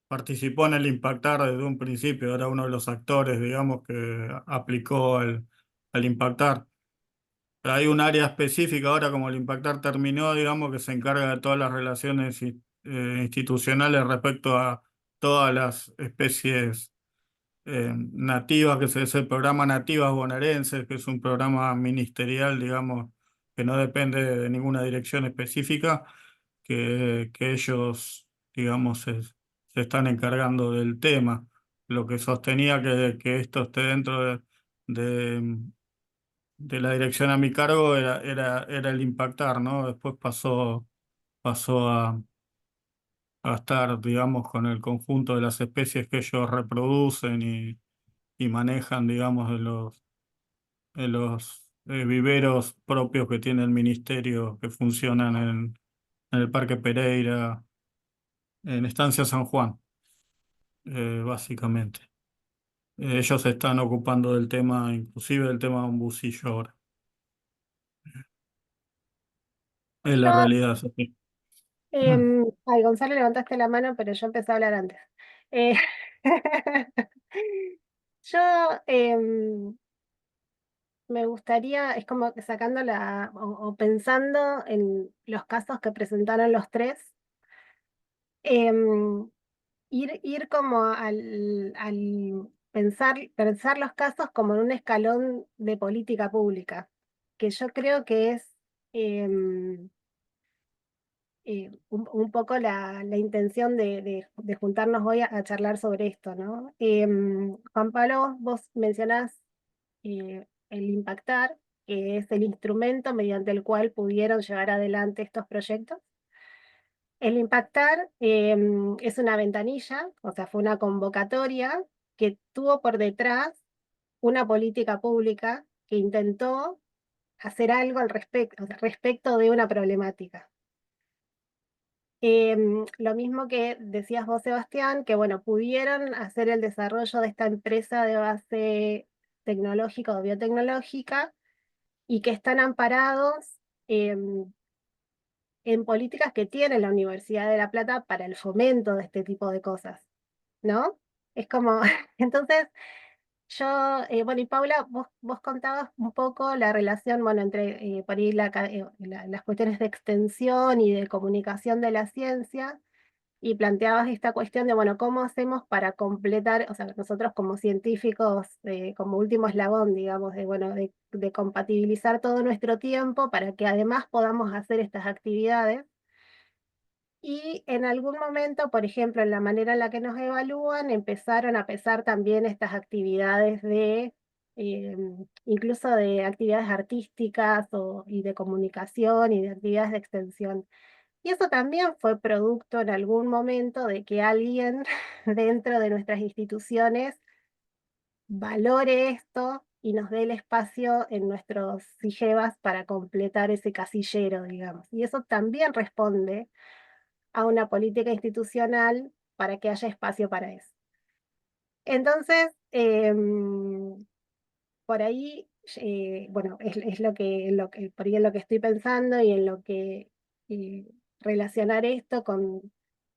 participó en el Impactar desde un principio, era uno de los actores, digamos, que aplicó el Impactar. Hay un área específica ahora, como el Impactar terminó, digamos, que se encarga de todas las relaciones institucionales respecto a todas las especies nativas, que es el programa Nativas Bonaerenses, que es un programa ministerial, digamos, que no depende de ninguna dirección específica, que ellos, digamos, se están encargando del tema. Lo que sostenía que esto esté dentro de, de la dirección a mi cargo era el Impactar, ¿no? Después pasó a estar, digamos, con el conjunto de las especies que ellos reproducen y manejan, digamos, de los viveros propios que tiene el ministerio que funcionan en el Parque Pereira, en Estancia San Juan, básicamente. Ellos se están ocupando del tema, inclusive del tema de un bucillo ahora. Es la Yo, realidad, es así. ay, Gonzalo, levantaste la mano, pero yo empecé a hablar antes. Eh, yo me gustaría, es como que sacando o pensando en los casos que presentaron los tres, em, ir como al pensar los casos como en un escalón de política pública, que yo creo que es em, un poco la intención de juntarnos hoy a charlar sobre esto, ¿no? Juan Pablo, vos mencionás el Impactar, que es el instrumento mediante el cual pudieron llevar adelante estos proyectos. El Impactar es una ventanilla, o sea, fue una convocatoria que tuvo por detrás una política pública que intentó hacer algo al respecto, o sea, respecto de una problemática. Lo mismo que decías vos, Sebastián, que bueno, pudieron hacer el desarrollo de esta empresa de base tecnológica o biotecnológica y que están amparados en políticas que tiene la Universidad de La Plata para el fomento de este tipo de cosas, ¿no? Es como, entonces, yo, bueno, y Paula, vos contabas un poco la relación, bueno, entre por ahí las cuestiones de extensión y de comunicación de la ciencia, y planteabas esta cuestión de, bueno, ¿cómo hacemos para completar, o sea, nosotros como científicos, como último eslabón, digamos, bueno, de compatibilizar todo nuestro tiempo para que además podamos hacer estas actividades? Y en algún momento, por ejemplo, en la manera en la que nos evalúan, empezaron a pesar también estas actividades incluso de actividades artísticas y de comunicación y de actividades de extensión. Y eso también fue producto en algún momento de que alguien dentro de nuestras instituciones valore esto y nos dé el espacio en nuestros SIGEVAS para completar ese casillero, digamos. Y eso también responde a una política institucional para que haya espacio para eso. Entonces, por ahí, bueno, es por ahí en lo que estoy pensando y en lo que relacionar esto con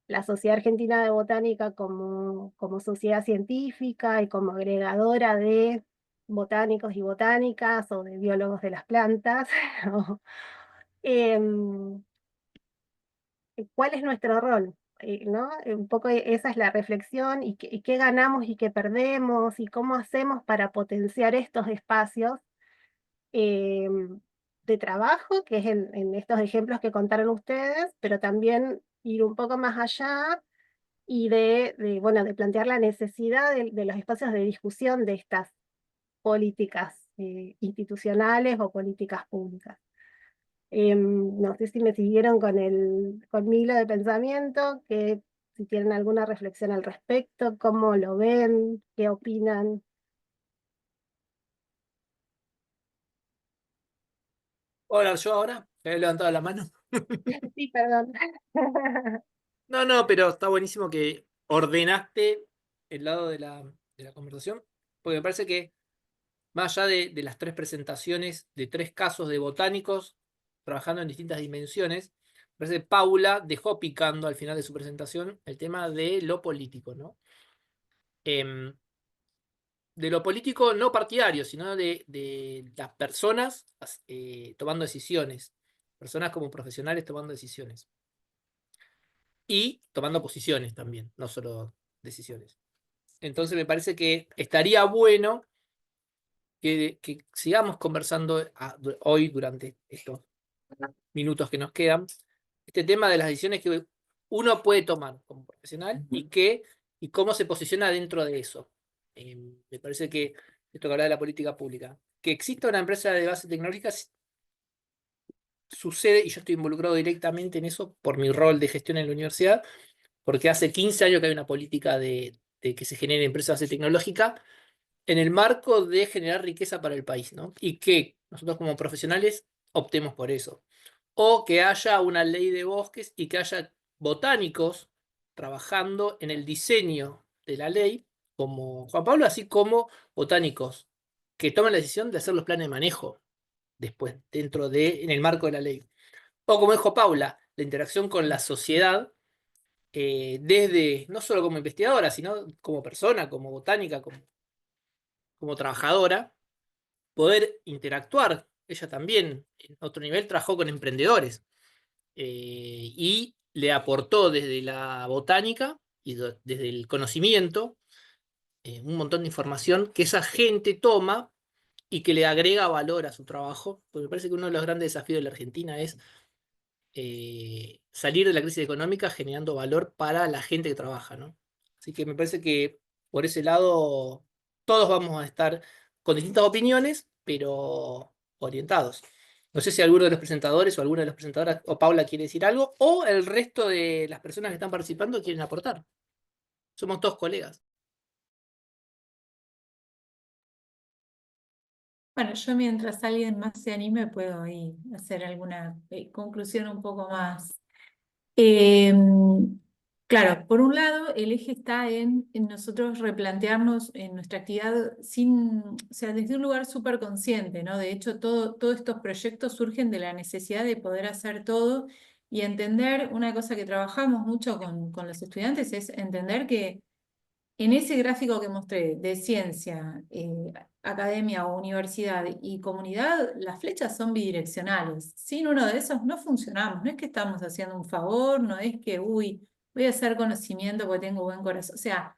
la Sociedad Argentina de Botánica como sociedad científica y como agregadora de botánicos y botánicas o de biólogos de las plantas. o, em, ¿Cuál es nuestro rol? ¿No? Un poco esa es la reflexión y qué ganamos y qué perdemos y cómo hacemos para potenciar estos espacios em, de trabajo, que es en estos ejemplos que contaron ustedes, pero también ir un poco más allá y bueno, de plantear la necesidad de los espacios de discusión de estas políticas institucionales o políticas públicas. No sé si me siguieron con mi hilo de pensamiento, que si tienen alguna reflexión al respecto, cómo lo ven, qué opinan. Hola, yo ahora, que he levantado la mano. Sí, perdón. No, no, pero está buenísimo que ordenaste el lado de la conversación, porque me parece que más allá de las tres presentaciones de tres casos de botánicos trabajando en distintas dimensiones, me parece que Paula dejó picando al final de su presentación el tema de lo político, ¿no? Em, de lo político no partidario, sino de las personas tomando decisiones, personas como profesionales tomando decisiones y tomando posiciones también, no solo decisiones. Entonces me parece que estaría bueno que sigamos conversando hoy durante estos minutos que nos quedan, este tema de las decisiones que uno puede tomar como profesional y cómo se posiciona dentro de eso. Me parece que esto que habla de la política pública, que exista una empresa de base tecnológica sucede, y yo estoy involucrado directamente en eso por mi rol de gestión en la universidad, porque hace 15 años que hay una política de que se genere empresas de base tecnológica en el marco de generar riqueza para el país, ¿no? Y que nosotros como profesionales optemos por eso. O que haya una ley de bosques y que haya botánicos trabajando en el diseño de la ley, como Juan Pablo, así como botánicos que tomen la decisión de hacer los planes de manejo después, en el marco de la ley. O como dijo Paula, la interacción con la sociedad, desde, no solo como investigadora, sino como persona, como botánica, como trabajadora, poder interactuar. Ella también, en otro nivel, trabajó con emprendedores y le aportó desde la botánica y desde el conocimiento un montón de información que esa gente toma y que le agrega valor a su trabajo, porque me parece que uno de los grandes desafíos de la Argentina es salir de la crisis económica generando valor para la gente que trabaja, ¿no? Así que me parece que por ese lado todos vamos a estar con distintas opiniones, pero orientados. No sé si alguno de los presentadores o alguna de las presentadoras o Paula quiere decir algo, o el resto de las personas que están participando quieren aportar. Somos todos colegas. Bueno, yo mientras alguien más se anime puedo ahí hacer alguna conclusión un poco más. Claro, por un lado, el eje está en nosotros replantearnos en nuestra actividad o sea, desde un lugar súper consciente, ¿no? De hecho, todos estos proyectos surgen de la necesidad de poder hacer todo y entender, una cosa que trabajamos mucho con los estudiantes es entender que en ese gráfico que mostré de ciencia, academia o universidad y comunidad, las flechas son bidireccionales. Sin uno de esos no funcionamos. No es que estamos haciendo un favor, no es que, uy, voy a hacer conocimiento porque tengo buen corazón. O sea,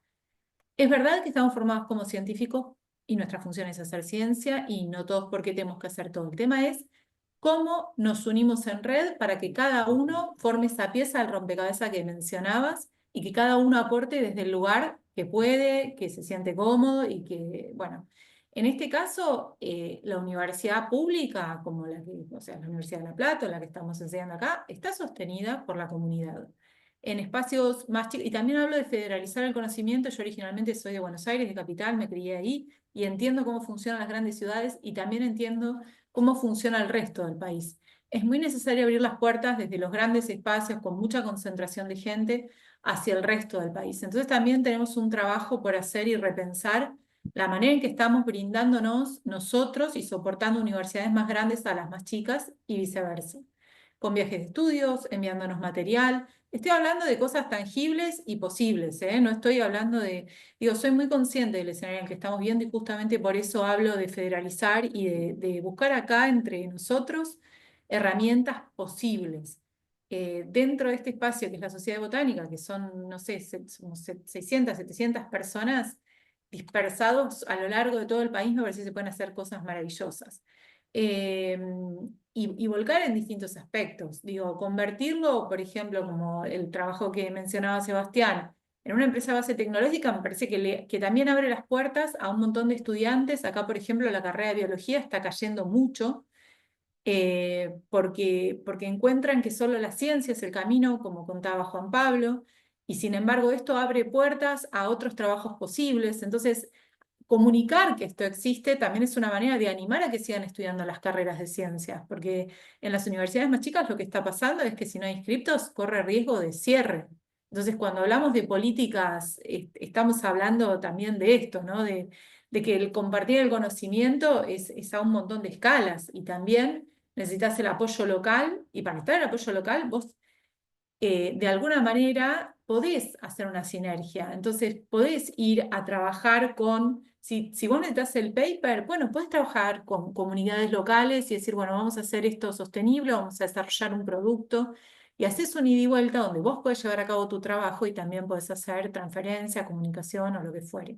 es verdad que estamos formados como científicos y nuestra función es hacer ciencia y no todos porque tenemos que hacer todo. El tema es cómo nos unimos en red para que cada uno forme esa pieza del rompecabezas que mencionabas y que cada uno aporte desde el lugar que puede, que se siente cómodo y que, bueno, en este caso, la universidad pública, como o sea, la Universidad de La Plata, la que estamos enseñando acá, está sostenida por la comunidad en espacios más chicos. Y también hablo de federalizar el conocimiento. Yo originalmente soy de Buenos Aires, de capital, me crié ahí y entiendo cómo funcionan las grandes ciudades y también entiendo cómo funciona el resto del país. Es muy necesario abrir las puertas desde los grandes espacios con mucha concentración de gente hacia el resto del país. Entonces también tenemos un trabajo por hacer y repensar la manera en que estamos brindándonos nosotros y soportando universidades más grandes a las más chicas y viceversa. con viajes de estudios, enviándonos material. Estoy hablando de cosas tangibles y posibles, ¿eh? No estoy hablando de, digo, soy muy consciente del escenario en el que estamos viendo y justamente por eso hablo de federalizar y de buscar acá entre nosotros herramientas posibles. Dentro de este espacio que es la Sociedad Botánica, que son, no sé, como 600, 700 personas dispersados a lo largo de todo el país, me parece que se pueden hacer cosas maravillosas. Y volcar en distintos aspectos. Digo, convertirlo, por ejemplo, como el trabajo que mencionaba Sebastián, en una empresa de base tecnológica, me parece que también abre las puertas a un montón de estudiantes. Acá, por ejemplo, la carrera de biología está cayendo mucho, porque encuentran que solo la ciencia es el camino, como contaba Juan Pablo, y sin embargo esto abre puertas a otros trabajos posibles. Entonces, comunicar que esto existe también es una manera de animar a que sigan estudiando las carreras de ciencias, porque en las universidades más chicas lo que está pasando es que si no hay inscriptos corre riesgo de cierre. Entonces, cuando hablamos de políticas, estamos hablando también de esto, ¿no? De que el compartir el conocimiento es a un montón de escalas, y también necesitas el apoyo local, y para estar el apoyo local vos de alguna manera podés hacer una sinergia. Entonces podés ir a trabajar si vos necesitas el paper, bueno, podés trabajar con comunidades locales y decir, bueno, vamos a hacer esto sostenible, vamos a desarrollar un producto, y haces un ida y vuelta donde vos podés llevar a cabo tu trabajo y también podés hacer transferencia, comunicación o lo que fuere.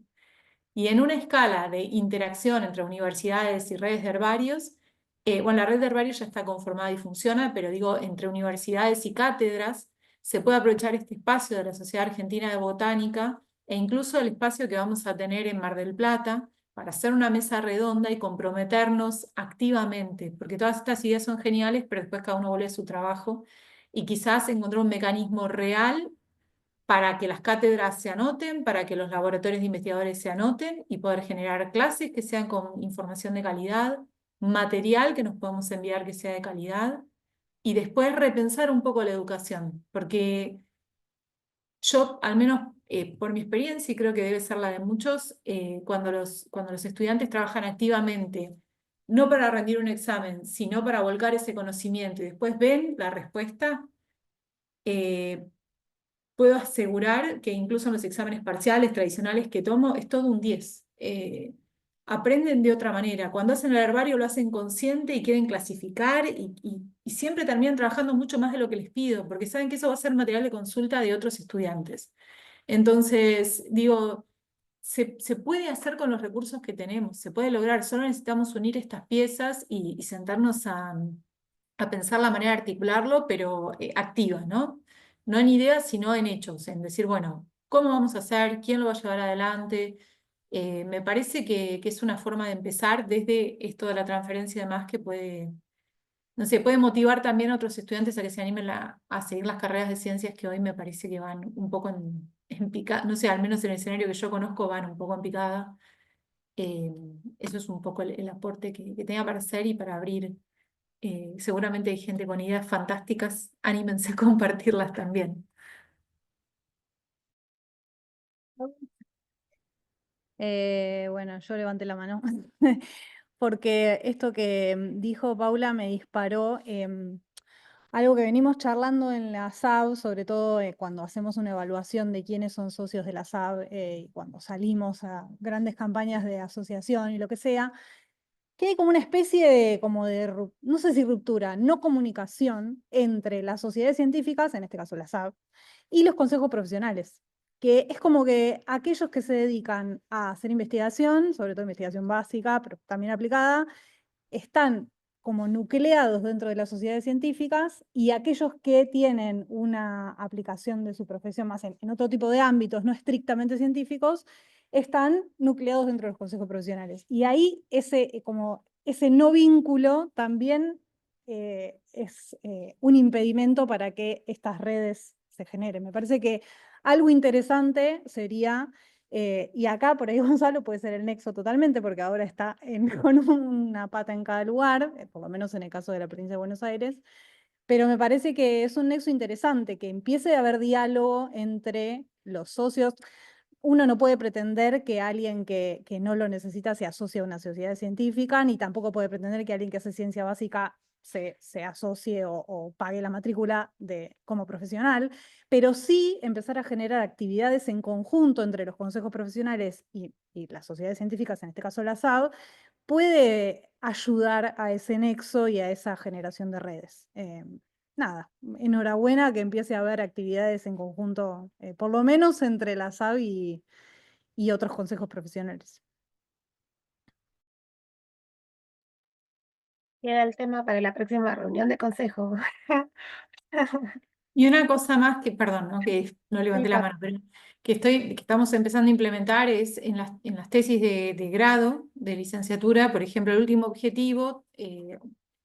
Y en una escala de interacción entre universidades y redes de herbarios, bueno, la red de herbarios ya está conformada y funciona, pero digo, entre universidades y cátedras, se puede aprovechar este espacio de la Sociedad Argentina de Botánica e incluso el espacio que vamos a tener en Mar del Plata para hacer una mesa redonda y comprometernos activamente, porque todas estas ideas son geniales, pero después cada uno vuelve a su trabajo, y quizás encontrar un mecanismo real para que las cátedras se anoten, para que los laboratorios de investigadores se anoten y poder generar clases que sean con información de calidad, material que nos podemos enviar que sea de calidad, y después repensar un poco la educación, porque yo, al menos por mi experiencia, y creo que debe ser la de muchos, cuando los estudiantes trabajan activamente, no para rendir un examen, sino para volcar ese conocimiento y después ven la respuesta, puedo asegurar que incluso en los exámenes parciales tradicionales que tomo, es todo un 10. Aprenden de otra manera. Cuando hacen el herbario lo hacen consciente y quieren clasificar y siempre terminan trabajando mucho más de lo que les pido, porque saben que eso va a ser material de consulta de otros estudiantes. Entonces, digo, se puede hacer con los recursos que tenemos, se puede lograr, solo necesitamos unir estas piezas y sentarnos a pensar la manera de articularlo, pero activa, ¿no? No en ideas, sino en hechos, en decir, bueno, ¿cómo vamos a hacer? ¿Quién lo va a llevar adelante? Me parece que es una forma de empezar desde esto de la transferencia y demás que puede, no sé, puede motivar también a otros estudiantes a que se animen a seguir las carreras de ciencias que hoy me parece que van un poco en picada, no sé, al menos en el escenario que yo conozco van un poco en picada. Eso es un poco el aporte que tenía para hacer y para abrir. Seguramente hay gente con ideas fantásticas, anímense a compartirlas también. Bueno, yo levanté la mano porque esto que dijo Paula me disparó algo que venimos charlando en la SAB, sobre todo cuando hacemos una evaluación de quiénes son socios de la SAB y cuando salimos a grandes campañas de asociación y lo que sea, que hay como una especie de, no sé si ruptura, no comunicación entre las sociedades científicas, en este caso la SAB, y los consejos profesionales, que es como que aquellos que se dedican a hacer investigación, sobre todo investigación básica, pero también aplicada, están como nucleados dentro de las sociedades científicas, y aquellos que tienen una aplicación de su profesión más en otro tipo de ámbitos, no estrictamente científicos, están nucleados dentro de los consejos profesionales. Y ahí como ese no vínculo también es un impedimento para que estas redes se generen. Me parece que algo interesante sería, y acá por ahí Gonzalo puede ser el nexo totalmente, porque ahora está con una pata en cada lugar, por lo menos en el caso de la provincia de Buenos Aires, pero me parece que es un nexo interesante, que empiece a haber diálogo entre los socios. Uno no puede pretender que alguien que no lo necesita se asocie a una sociedad científica, ni tampoco puede pretender que alguien que hace ciencia básica se asocie o pague la matrícula como profesional, pero sí empezar a generar actividades en conjunto entre los consejos profesionales y las sociedades científicas, en este caso la SAB, puede ayudar a ese nexo y a esa generación de redes. Nada, enhorabuena que empiece a haber actividades en conjunto, por lo menos entre la SAB y otros consejos profesionales. Queda el tema para la próxima reunión de consejo. Y una cosa más que, perdón, ¿no? Que no levanté Sí, la mano, pero que estamos empezando a implementar es en las tesis de grado, de licenciatura, por ejemplo, el último objetivo,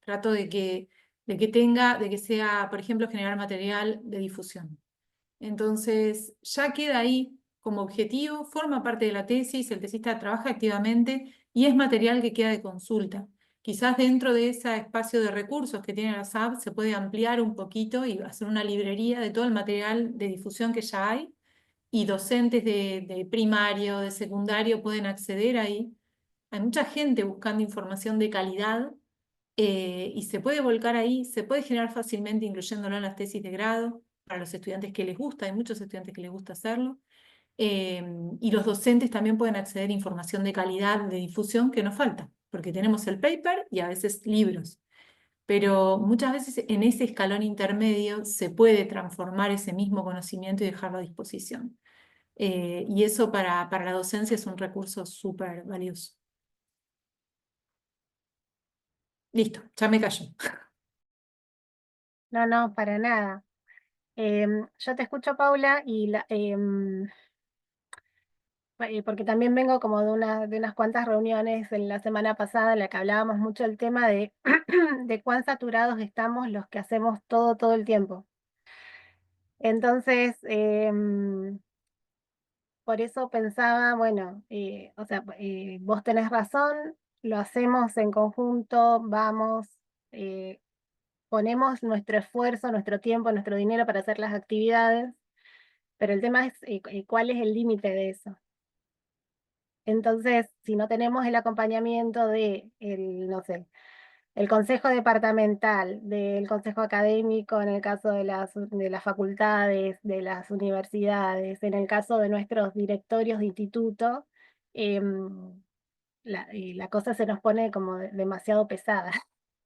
trato de que sea, por ejemplo, generar material de difusión. Entonces, ya queda ahí como objetivo, forma parte de la tesis, el tesista trabaja activamente y es material que queda de consulta. Quizás dentro de ese espacio de recursos que tiene la SAB se puede ampliar un poquito y hacer una librería de todo el material de difusión que ya hay, y docentes de primario, de secundario pueden acceder ahí. Hay mucha gente buscando información de calidad, y se puede volcar ahí, se puede generar fácilmente incluyéndolo en las tesis de grado para los estudiantes que les gusta, hay muchos estudiantes que les gusta hacerlo. Y los docentes también pueden acceder a información de calidad, de difusión que nos falta, porque tenemos el paper y a veces libros. Pero muchas veces en ese escalón intermedio se puede transformar ese mismo conocimiento y dejarlo a disposición. Y eso para la docencia es un recurso súper valioso. Listo, ya me cayó. no, no, para nada. Yo te escucho, Paula, y porque también vengo como de unas cuantas reuniones en la semana pasada en la que hablábamos mucho del tema de, de cuán saturados estamos los que hacemos todo el tiempo. Entonces, por eso pensaba, bueno, o sea, vos tenés razón, lo hacemos en conjunto, vamos, ponemos nuestro esfuerzo, nuestro tiempo, nuestro dinero para hacer las actividades, pero el tema es cuál es el límite de eso. Entonces, si no tenemos el acompañamiento de no sé, el consejo departamental, del consejo académico en el caso de las facultades, de las universidades, en el caso de nuestros directorios de instituto, la cosa se nos pone como demasiado pesada.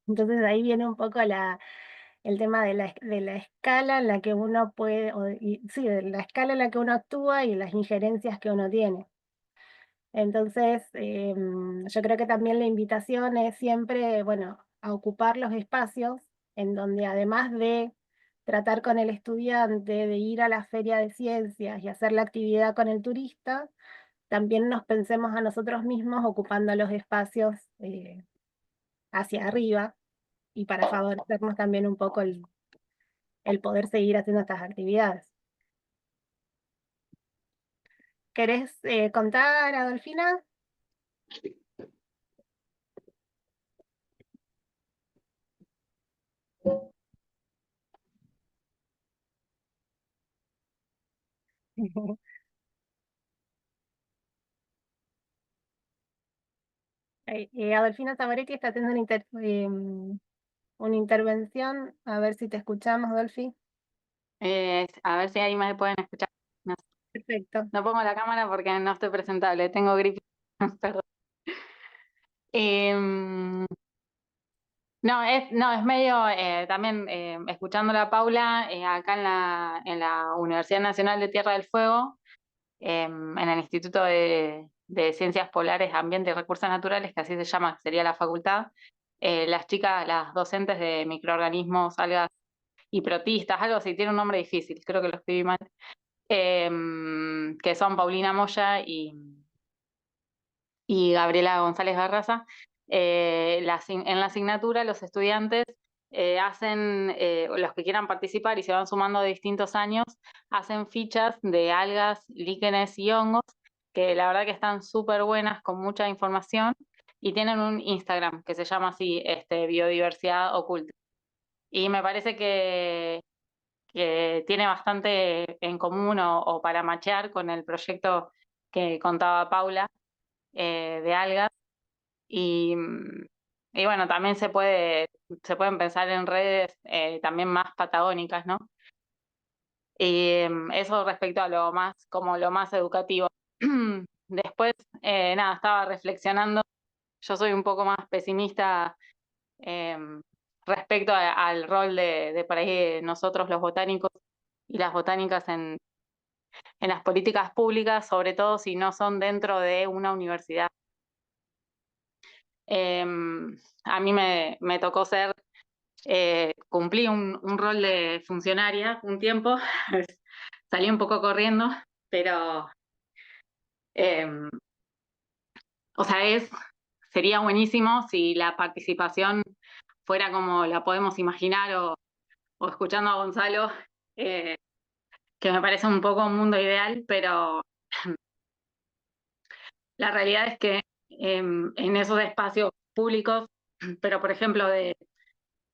Entonces ahí viene un poco el tema de la escala en la que uno puede, sí, de la escala en la que uno actúa y las injerencias que uno tiene. Entonces, yo creo que también la invitación es siempre, bueno, a ocupar los espacios en donde además de tratar con el estudiante, de ir a la feria de ciencias y hacer la actividad con el turista, también nos pensemos a nosotros mismos ocupando los espacios hacia arriba y para favorecernos también un poco el poder seguir haciendo estas actividades. ¿Querés contar, Adolfina? Adolfina Zavaretti está haciendo una intervención. A ver si te escuchamos, Dolfi. A ver si ahí me pueden escuchar. No, Perfecto. no pongo la cámara porque no estoy presentable, tengo gripe. Perdón. No, es medio, también escuchando a Paula, acá en la Universidad Nacional de Tierra del Fuego, en el Instituto de Ciencias Polares, Ambiente y Recursos Naturales, que así se llama, que sería la facultad, las chicas, las docentes de microorganismos, algas y protistas, algo así, tiene un nombre difícil, creo que lo escribí mal, que son Paulina Moya y Gabriela González Barraza. En la asignatura los estudiantes hacen, los que quieran participar y se van sumando de distintos años, hacen fichas de algas, líquenes y hongos, que la verdad que están súper buenas, con mucha información, y tienen un Instagram que se llama así, Biodiversidad Oculta. Y me parece que tiene bastante en común o para machear con el proyecto que contaba Paula, de algas. Y bueno, también se pueden pensar en redes también más patagónicas, ¿no? Y eso respecto a como lo más educativo. Después, nada, estaba reflexionando. Yo soy un poco más pesimista respecto al rol de por ahí nosotros los botánicos y las botánicas en las políticas públicas, sobre todo si no son dentro de una universidad. A mí me tocó cumplí un rol de funcionaria un tiempo, salí un poco corriendo, pero, o sea, sería buenísimo si la participación fuera como la podemos imaginar o escuchando a Gonzalo, que me parece un poco un mundo ideal, pero la realidad es que en esos espacios públicos, pero por ejemplo de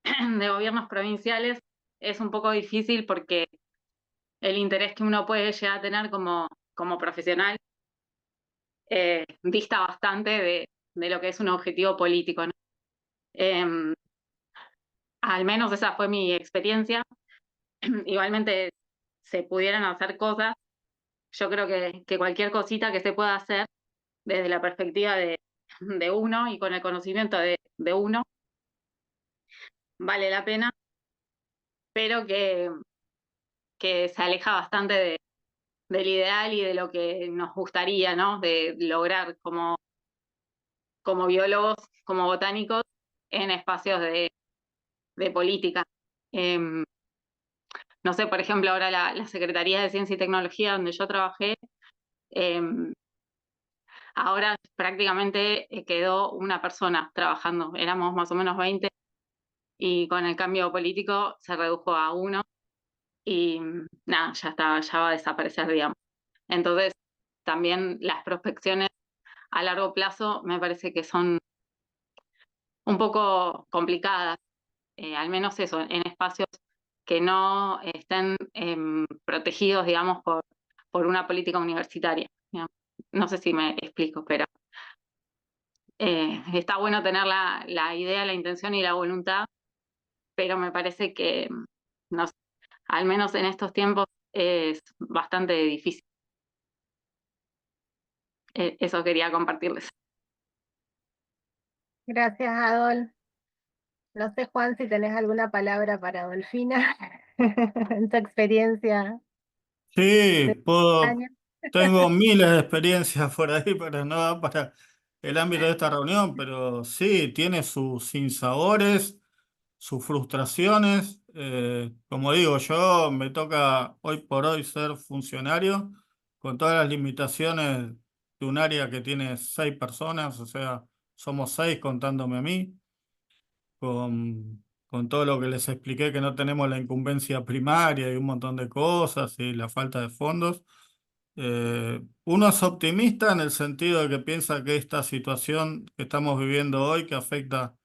gobiernos provinciales, es un poco difícil porque el interés que uno puede llegar a tener como profesional dista bastante de lo que es un objetivo político, ¿no? Al menos esa fue mi experiencia. Igualmente se pudieran hacer cosas. Yo creo que cualquier cosita que se pueda hacer desde la perspectiva de uno y con el conocimiento de uno vale la pena, pero que se aleja bastante del ideal y de lo que nos gustaría, ¿no? De lograr como biólogos, como botánicos, en espacios de política. No sé, por ejemplo, ahora la Secretaría de Ciencia y Tecnología, donde yo trabajé, ahora prácticamente quedó una persona trabajando. Éramos más o menos 20 y con el cambio político se redujo a uno y nada, ya va a desaparecer, digamos. Entonces, también las prospecciones a largo plazo me parece que son un poco complicadas, al menos eso, en espacios que no estén protegidos, digamos, por una política universitaria, digamos. No sé si me explico, pero está bueno tener la idea, la intención y la voluntad, pero me parece que, no sé, al menos en estos tiempos es bastante difícil. Eso quería compartirles. Gracias, Adol. No sé, Juan, si tenés alguna palabra para Dolfina en tu experiencia Sí, de años. tengo miles de experiencias por ahí, pero no da para el ámbito de esta reunión, pero sí, tiene sus sinsabores, sus frustraciones. Como digo, yo me toca hoy por hoy ser funcionario con todas las limitaciones de un área que tiene 6 personas, o sea, somos 6 contándome a mí, con todo lo que les expliqué, que no tenemos la incumbencia primaria y un montón de cosas y la falta de fondos. Uno es optimista en el sentido de que piensa que esta situación que estamos viviendo hoy, que afecta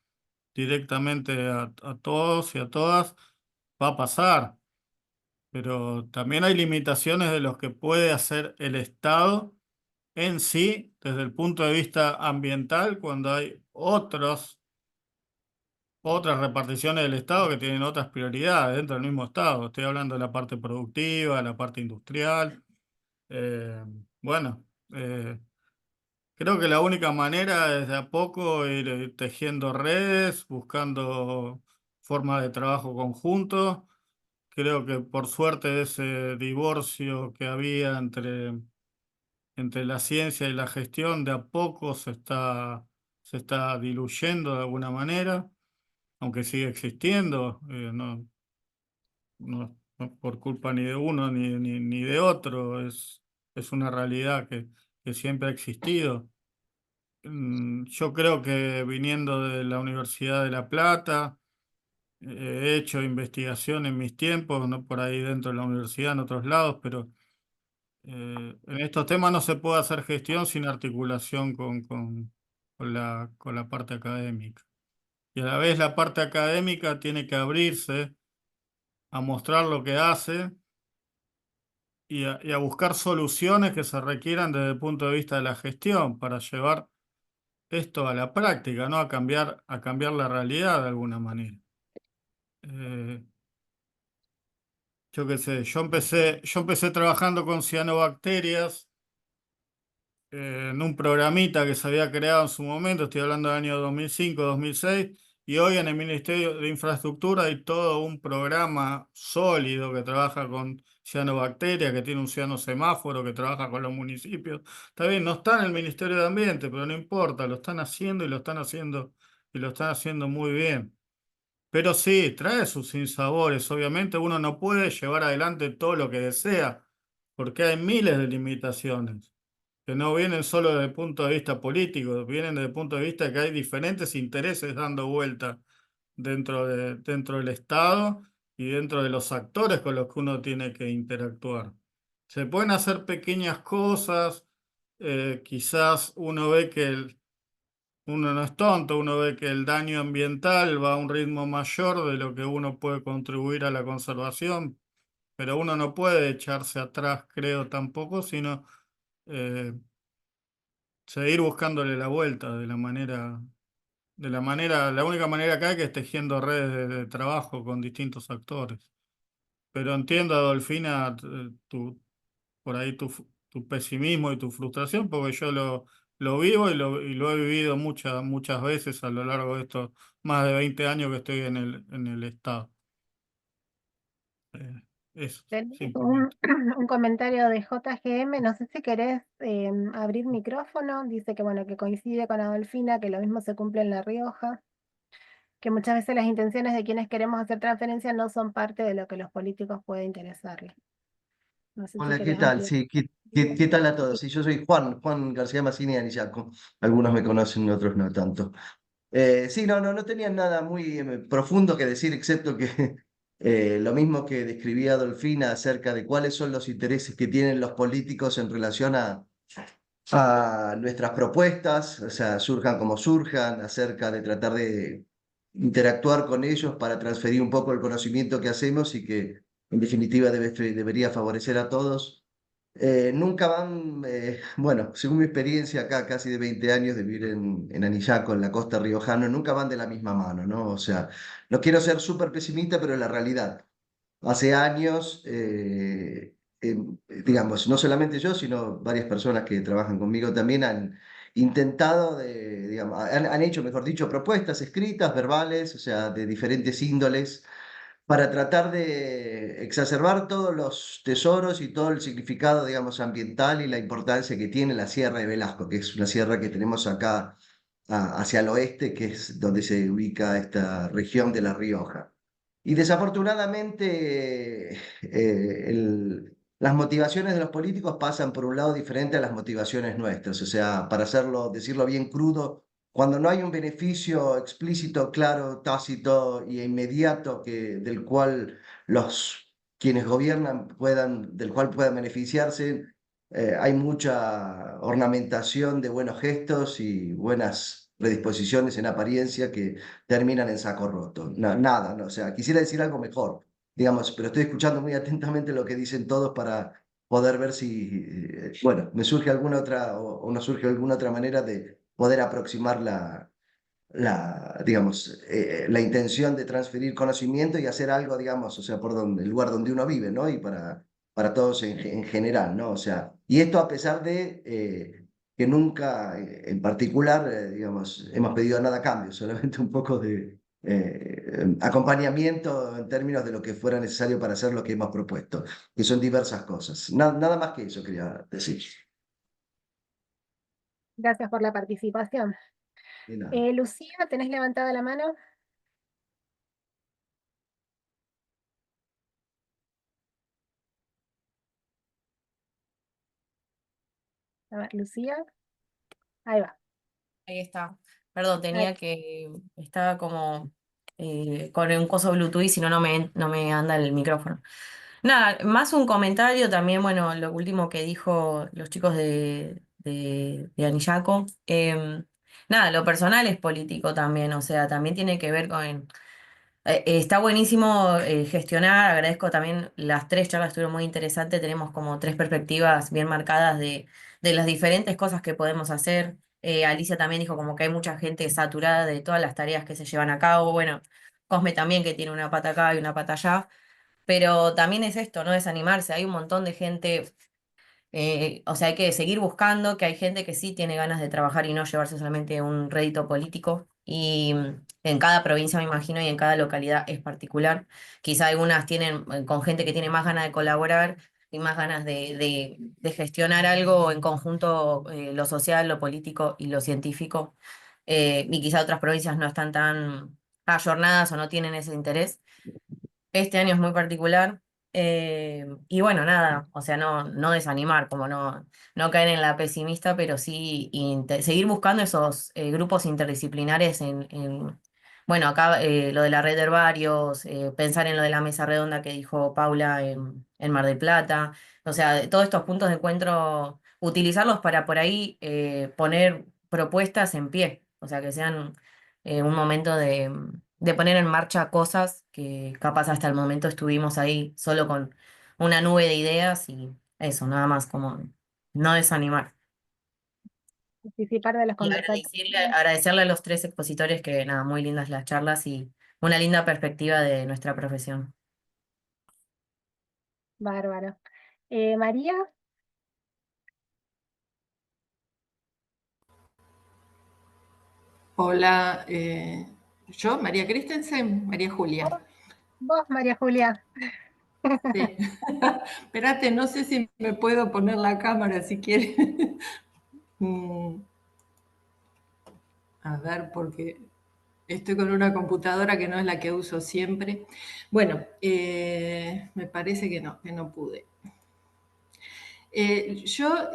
directamente a todos y a todas, va a pasar, pero también hay limitaciones de lo que puede hacer el Estado en sí desde el punto de vista ambiental cuando hay otras reparticiones del Estado que tienen otras prioridades dentro del mismo Estado. Estoy hablando de la parte productiva, la parte industrial. Bueno, creo que la única manera es de a poco ir tejiendo redes, buscando formas de trabajo conjunto. Creo que por suerte ese divorcio que había entre la ciencia y la gestión de a poco se está diluyendo de alguna manera, aunque sigue existiendo, no por culpa ni de uno ni de otro, es una realidad que siempre ha existido. Yo creo que viniendo de la Universidad de La Plata, he hecho investigación en mis tiempos, no por ahí dentro de la universidad, en otros lados, pero en estos temas no se puede hacer gestión sin articulación con la parte académica. Y a la vez la parte académica tiene que abrirse a mostrar lo que hace y a buscar soluciones que se requieran desde el punto de vista de la gestión para llevar esto a la práctica, ¿no? A cambiar la realidad de alguna manera. Eh, yo qué sé, yo empecé trabajando con cianobacterias en un programita que se había creado en su momento, estoy hablando del año 2005, 2006, y hoy en el Ministerio de Infraestructura hay todo un programa sólido que trabaja con cianobacterias, que tiene un cianosemáforo, que trabaja con los municipios. Está bien, no está en el Ministerio de Ambiente, pero no importa, lo están haciendo y lo están haciendo y lo están haciendo muy bien. Pero sí, trae sus sinsabores. Obviamente uno no puede llevar adelante todo lo que desea, porque hay miles de limitaciones que no vienen solo desde el punto de vista político, vienen desde el punto de vista que hay diferentes intereses dando vuelta dentro del Estado y dentro de los actores con los que uno tiene que interactuar. Se pueden hacer pequeñas cosas, quizás uno ve que uno no es tonto, uno ve que el daño ambiental va a un ritmo mayor de lo que uno puede contribuir a la conservación, pero uno no puede echarse atrás, creo tampoco, sino eh, seguir buscándole la vuelta la única manera que hay que es tejiendo redes de trabajo con distintos actores. Pero entiendo, Adolfina, por ahí tu pesimismo y tu frustración, porque yo lo vivo y lo he vivido muchas veces a lo largo de estos más de 20 años que estoy en el Estado. Eso, Tenemos simplemente. un comentario de JGM, no sé si querés abrir micrófono, dice que bueno, que coincide con Adolfina, que lo mismo se cumple en La Rioja, que muchas veces las intenciones de quienes queremos hacer transferencias no son parte de lo que los políticos puede interesarles. No sé si Hola, ¿qué querés tal? ampliar. Sí, ¿qué tal a todos? Sí, yo soy Juan García Massini de Anillaco. Algunos me conocen, otros no tanto. Sí, no tenía nada muy profundo que decir, excepto que lo mismo que describía Adolfina acerca de cuáles son los intereses que tienen los políticos en relación a nuestras propuestas, o sea, surjan como surjan, acerca de tratar de interactuar con ellos para transferir un poco el conocimiento que hacemos y que en definitiva debería favorecer a todos. Nunca van, bueno, según mi experiencia acá, casi de 20 años de vivir en Anillaco, en la costa riojana, nunca van de la misma mano, ¿no? O sea, no quiero ser súper pesimista, pero la realidad. Hace años, digamos, no solamente yo, sino varias personas que trabajan conmigo también han intentado, digamos, han hecho, mejor dicho, propuestas escritas, verbales, o sea, de diferentes índoles, para tratar de exacerbar todos los tesoros y todo el significado, digamos, ambiental y la importancia que tiene la Sierra de Velasco, que es una sierra que tenemos acá hacia el oeste, que es donde se ubica esta región de La Rioja. Y desafortunadamente las motivaciones de los políticos pasan por un lado diferente a las motivaciones nuestras. O sea, para decirlo bien crudo, cuando no hay un beneficio explícito, claro, tácito e inmediato del cual quienes gobiernan del cual puedan beneficiarse, hay mucha ornamentación de buenos gestos y buenas predisposiciones en apariencia que terminan en saco roto. Nada, no, o sea, quisiera decir algo mejor, digamos, pero estoy escuchando muy atentamente lo que dicen todos para poder ver si, bueno, me surge alguna otra o no surge alguna otra manera de poder aproximar digamos, la intención de transferir conocimiento y hacer algo, digamos, o sea, el lugar donde uno vive, ¿no? Y para todos en general, ¿no? O sea, y esto a pesar de que nunca, en particular, digamos, hemos pedido nada a cambio, solamente un poco de acompañamiento en términos de lo que fuera necesario para hacer lo que hemos propuesto, que son diversas cosas. Nada más que eso quería decir. Gracias por la participación. De nada. Lucía, ¿tenés levantada la mano? A ver, Lucía. Ahí va. Ahí está. Perdón, Ahí. estaba como con un coso Bluetooth y si no, no me anda el micrófono. Nada, más un comentario también, bueno, lo último que dijo los chicos de Anillaco. Nada, lo personal es político también, o sea, también tiene que ver con... está buenísimo gestionar, agradezco también las tres charlas, estuvieron muy interesantes, tenemos como tres perspectivas bien marcadas de las diferentes cosas que podemos hacer. Alicia también dijo como que hay mucha gente saturada de todas las tareas que se llevan a cabo. Bueno, Cosme también que tiene una pata acá y una pata allá. Pero también es esto, no desanimarse. Hay un montón de gente, o sea, hay que seguir buscando, que hay gente que sí tiene ganas de trabajar y no llevarse solamente un rédito político. Y en cada provincia, me imagino, y en cada localidad es particular. Quizá algunas tienen con gente que tiene más ganas de colaborar y más ganas de gestionar algo en conjunto, lo social, lo político y lo científico. Y quizá otras provincias no están tan ayornadas o no tienen ese interés. Este año es muy particular. Y bueno, nada, o sea, no desanimar, como no caer en la pesimista, pero sí seguir buscando esos grupos interdisciplinares bueno, acá lo de la red de herbarios, pensar en lo de la mesa redonda que dijo Paula en Mar del Plata, o sea, todos estos puntos de encuentro, utilizarlos para por ahí poner propuestas en pie, o sea, que sean un momento de poner en marcha cosas que capaz hasta el momento estuvimos ahí solo con una nube de ideas y eso, nada más, como no desanimar. Participar de los Y conversatorios. agradecerle a los tres expositores que nada, muy lindas las charlas y una linda perspectiva de nuestra profesión. Bárbaro. María, Hola, yo, María Christensen, María Julia. vos, María Julia. Sí. Espérate, no sé si me puedo poner la cámara si quieres. A ver, porque estoy con una computadora que no es la que uso siempre. Bueno, me parece que no pude. Yo,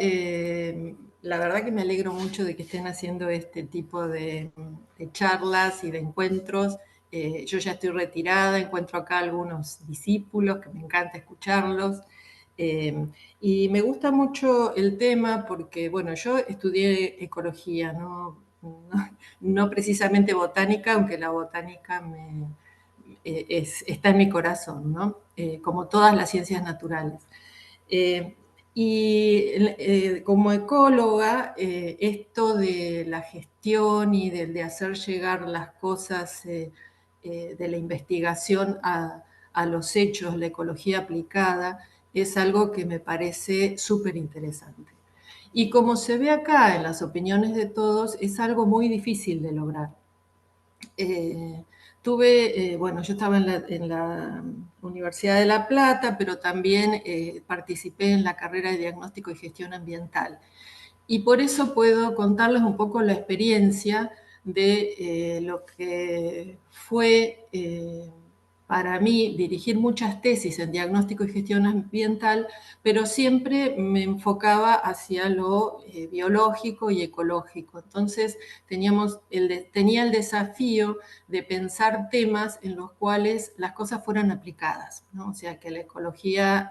la verdad que me alegro mucho de que estén haciendo este tipo de charlas y de encuentros. Yo ya estoy retirada, encuentro acá algunos discípulos que me encanta escucharlos. Y me gusta mucho el tema porque, bueno, yo estudié ecología, no precisamente botánica, aunque la botánica está en mi corazón, ¿no? Como todas las ciencias naturales. Y como ecóloga, esto de la gestión y de hacer llegar las cosas de la investigación a los hechos, la ecología aplicada, es algo que me parece súper interesante. Y como se ve acá en las opiniones de todos, es algo muy difícil de lograr. Bueno, yo estaba en la Universidad de La Plata, pero también participé en la carrera de diagnóstico y gestión ambiental. Y por eso puedo contarles un poco la experiencia de lo que fue para mí dirigir muchas tesis en diagnóstico y gestión ambiental, pero siempre me enfocaba hacia lo biológico y ecológico. Entonces tenía el desafío de pensar temas en los cuales las cosas fueran aplicadas, ¿no? O sea, que la ecología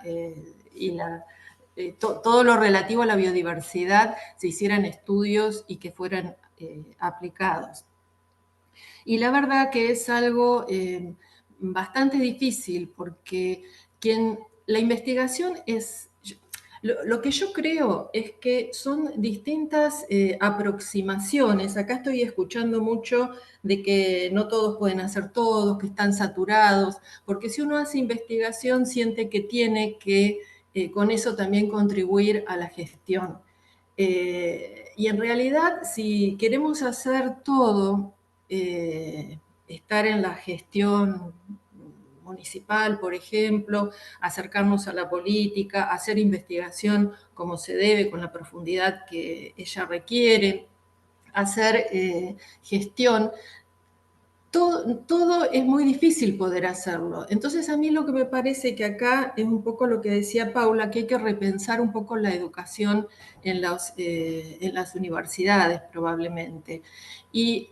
y todo lo relativo a la biodiversidad se hicieran estudios y que fueran aplicados. Y la verdad que es algo bastante difícil porque la investigación es... Lo que yo creo es que son distintas aproximaciones. Acá estoy escuchando mucho de que no todos pueden hacer todo, que están saturados, porque si uno hace investigación siente que tiene que con eso también contribuir a la gestión. Y en realidad, si queremos hacer todo, estar en la gestión municipal, por ejemplo, acercarnos a la política, hacer investigación como se debe, con la profundidad que ella requiere, hacer gestión, todo es muy difícil poder hacerlo. Entonces a mí lo que me parece que acá es un poco lo que decía Paula, que hay que repensar un poco la educación en las universidades probablemente. Y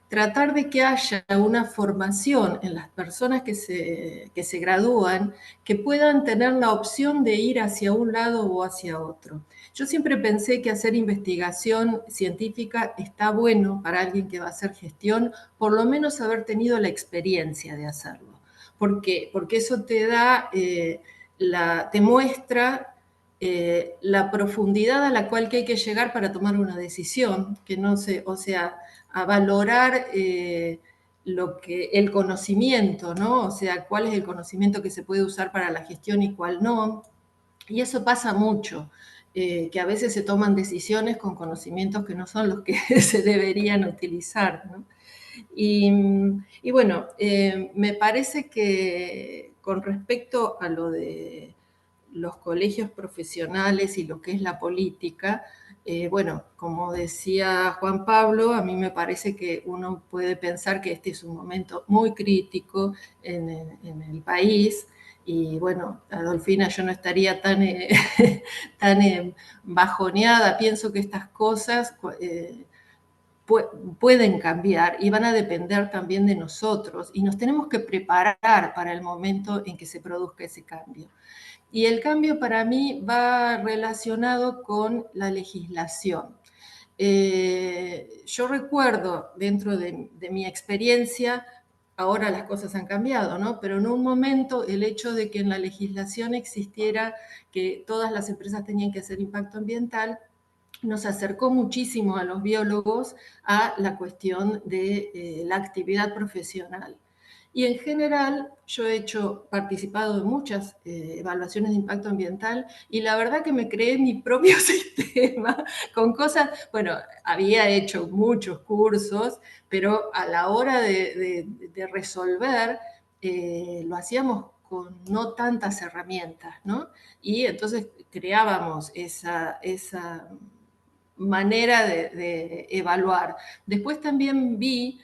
tratar de que haya una formación en las personas que se gradúan, que puedan tener la opción de ir hacia un lado o hacia otro. Yo siempre pensé que hacer investigación científica está bueno para alguien que va a hacer gestión, por lo menos haber tenido la experiencia de hacerlo. ¿Por qué? Porque eso te da, te muestra la profundidad a la cual que hay que llegar para tomar una decisión, que no se, o sea, a valorar el conocimiento, ¿no? O sea, cuál es el conocimiento que se puede usar para la gestión y cuál no. Y eso pasa mucho, que a veces se toman decisiones con conocimientos que no son los que se deberían utilizar, ¿no? Y bueno, me parece que con respecto a lo de los colegios profesionales y lo que es la política, bueno, como decía Juan Pablo, a mí me parece que uno puede pensar que este es un momento muy crítico en el país. Y bueno, Adolfina, yo no estaría tan, tan bajoneada. Pienso que estas cosas pueden cambiar y van a depender también de nosotros. Y nos tenemos que preparar para el momento en que se produzca ese cambio. Y el cambio para mí va relacionado con la legislación. Yo recuerdo, dentro de mi experiencia, ahora las cosas han cambiado, ¿no? Pero en un momento el hecho de que en la legislación existiera que todas las empresas tenían que hacer impacto ambiental, nos acercó muchísimo a los biólogos a la cuestión de la actividad profesional. Y en general yo he participado en muchas evaluaciones de impacto ambiental y la verdad que me creé mi propio sistema con cosas, bueno, había hecho muchos cursos, pero a la hora de resolver lo hacíamos con no tantas herramientas, ¿no? Y entonces creábamos esa manera de evaluar. Después también vi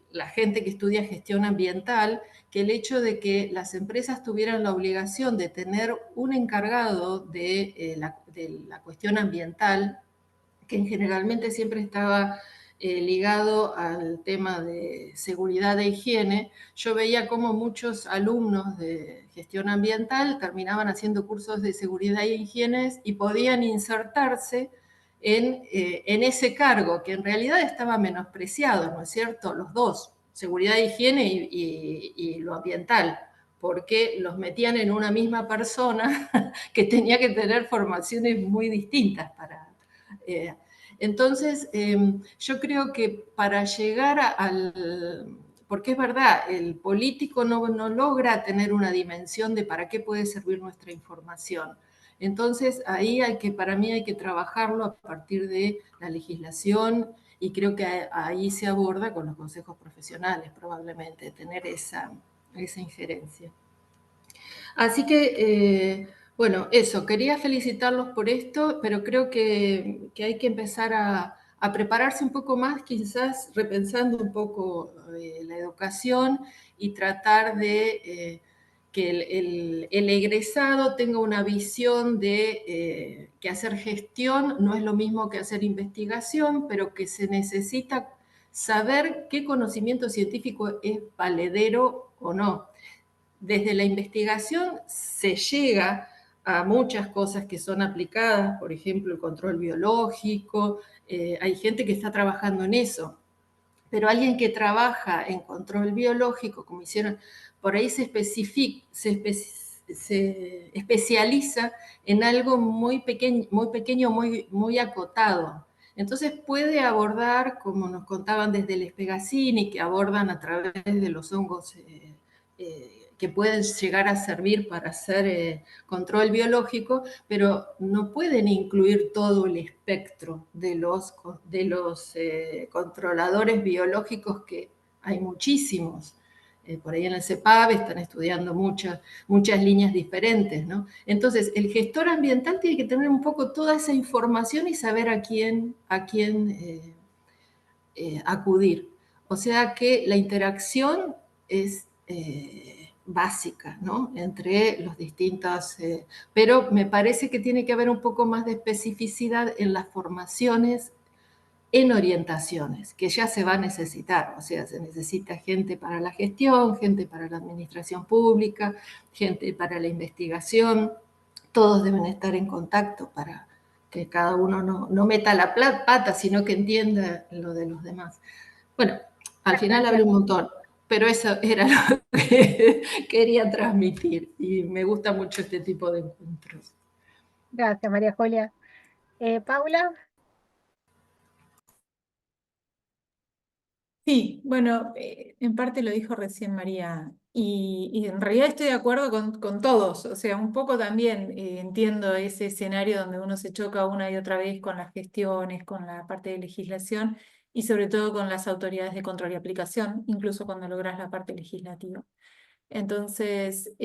la gente que estudia gestión ambiental, que el hecho de que las empresas tuvieran la obligación de tener un encargado de la cuestión ambiental, que generalmente siempre estaba ligado al tema de seguridad e higiene, yo veía cómo muchos alumnos de gestión ambiental terminaban haciendo cursos de seguridad e higiene y podían insertarse en ese cargo, que en realidad estaba menospreciado, ¿no es cierto? Los dos, seguridad e higiene y lo ambiental, porque los metían en una misma persona que tenía que tener formaciones muy distintas para... entonces, yo creo que para llegar porque es verdad, el político no logra tener una dimensión de para qué puede servir nuestra información. Entonces, ahí para mí hay que trabajarlo a partir de la legislación y creo que ahí se aborda con los consejos profesionales, probablemente, tener esa injerencia. Así que, bueno, eso, quería felicitarlos por esto, pero creo que hay que empezar a prepararse un poco más, quizás repensando un poco la educación y tratar de que el egresado tenga una visión de que hacer gestión no es lo mismo que hacer investigación, pero que se necesita saber qué conocimiento científico es valedero o no. Desde la investigación se llega a muchas cosas que son aplicadas, por ejemplo, el control biológico, hay gente que está trabajando en eso, pero alguien que trabaja en control biológico, como hicieron, por ahí se especializa en algo muy pequeño, muy acotado. Entonces puede abordar, como nos contaban desde el Espegacini, que abordan a través de los hongos que pueden llegar a servir para hacer control biológico, pero no pueden incluir todo el espectro de los controladores biológicos, que hay muchísimos. Por ahí en el CEPAV están estudiando muchas líneas diferentes, ¿no? Entonces, el gestor ambiental tiene que tener un poco toda esa información y saber a quién acudir. O sea que la interacción es básica, ¿no? Entre los distintos, pero me parece que tiene que haber un poco más de especificidad en las formaciones en orientaciones, que ya se va a necesitar, o sea, se necesita gente para la gestión, gente para la administración pública, gente para la investigación, todos deben estar en contacto para que cada uno no meta la pata, sino que entienda lo de los demás. Bueno, al final hablé un montón, pero eso era lo que quería transmitir y me gusta mucho este tipo de encuentros. Gracias, María Julia. Paula, Sí, bueno, en parte lo dijo recién María, y en realidad estoy de acuerdo con todos, o sea, un poco también entiendo ese escenario donde uno se choca una y otra vez con las gestiones, con la parte de legislación y sobre todo con las autoridades de control y aplicación, incluso cuando logras la parte legislativa. Entonces,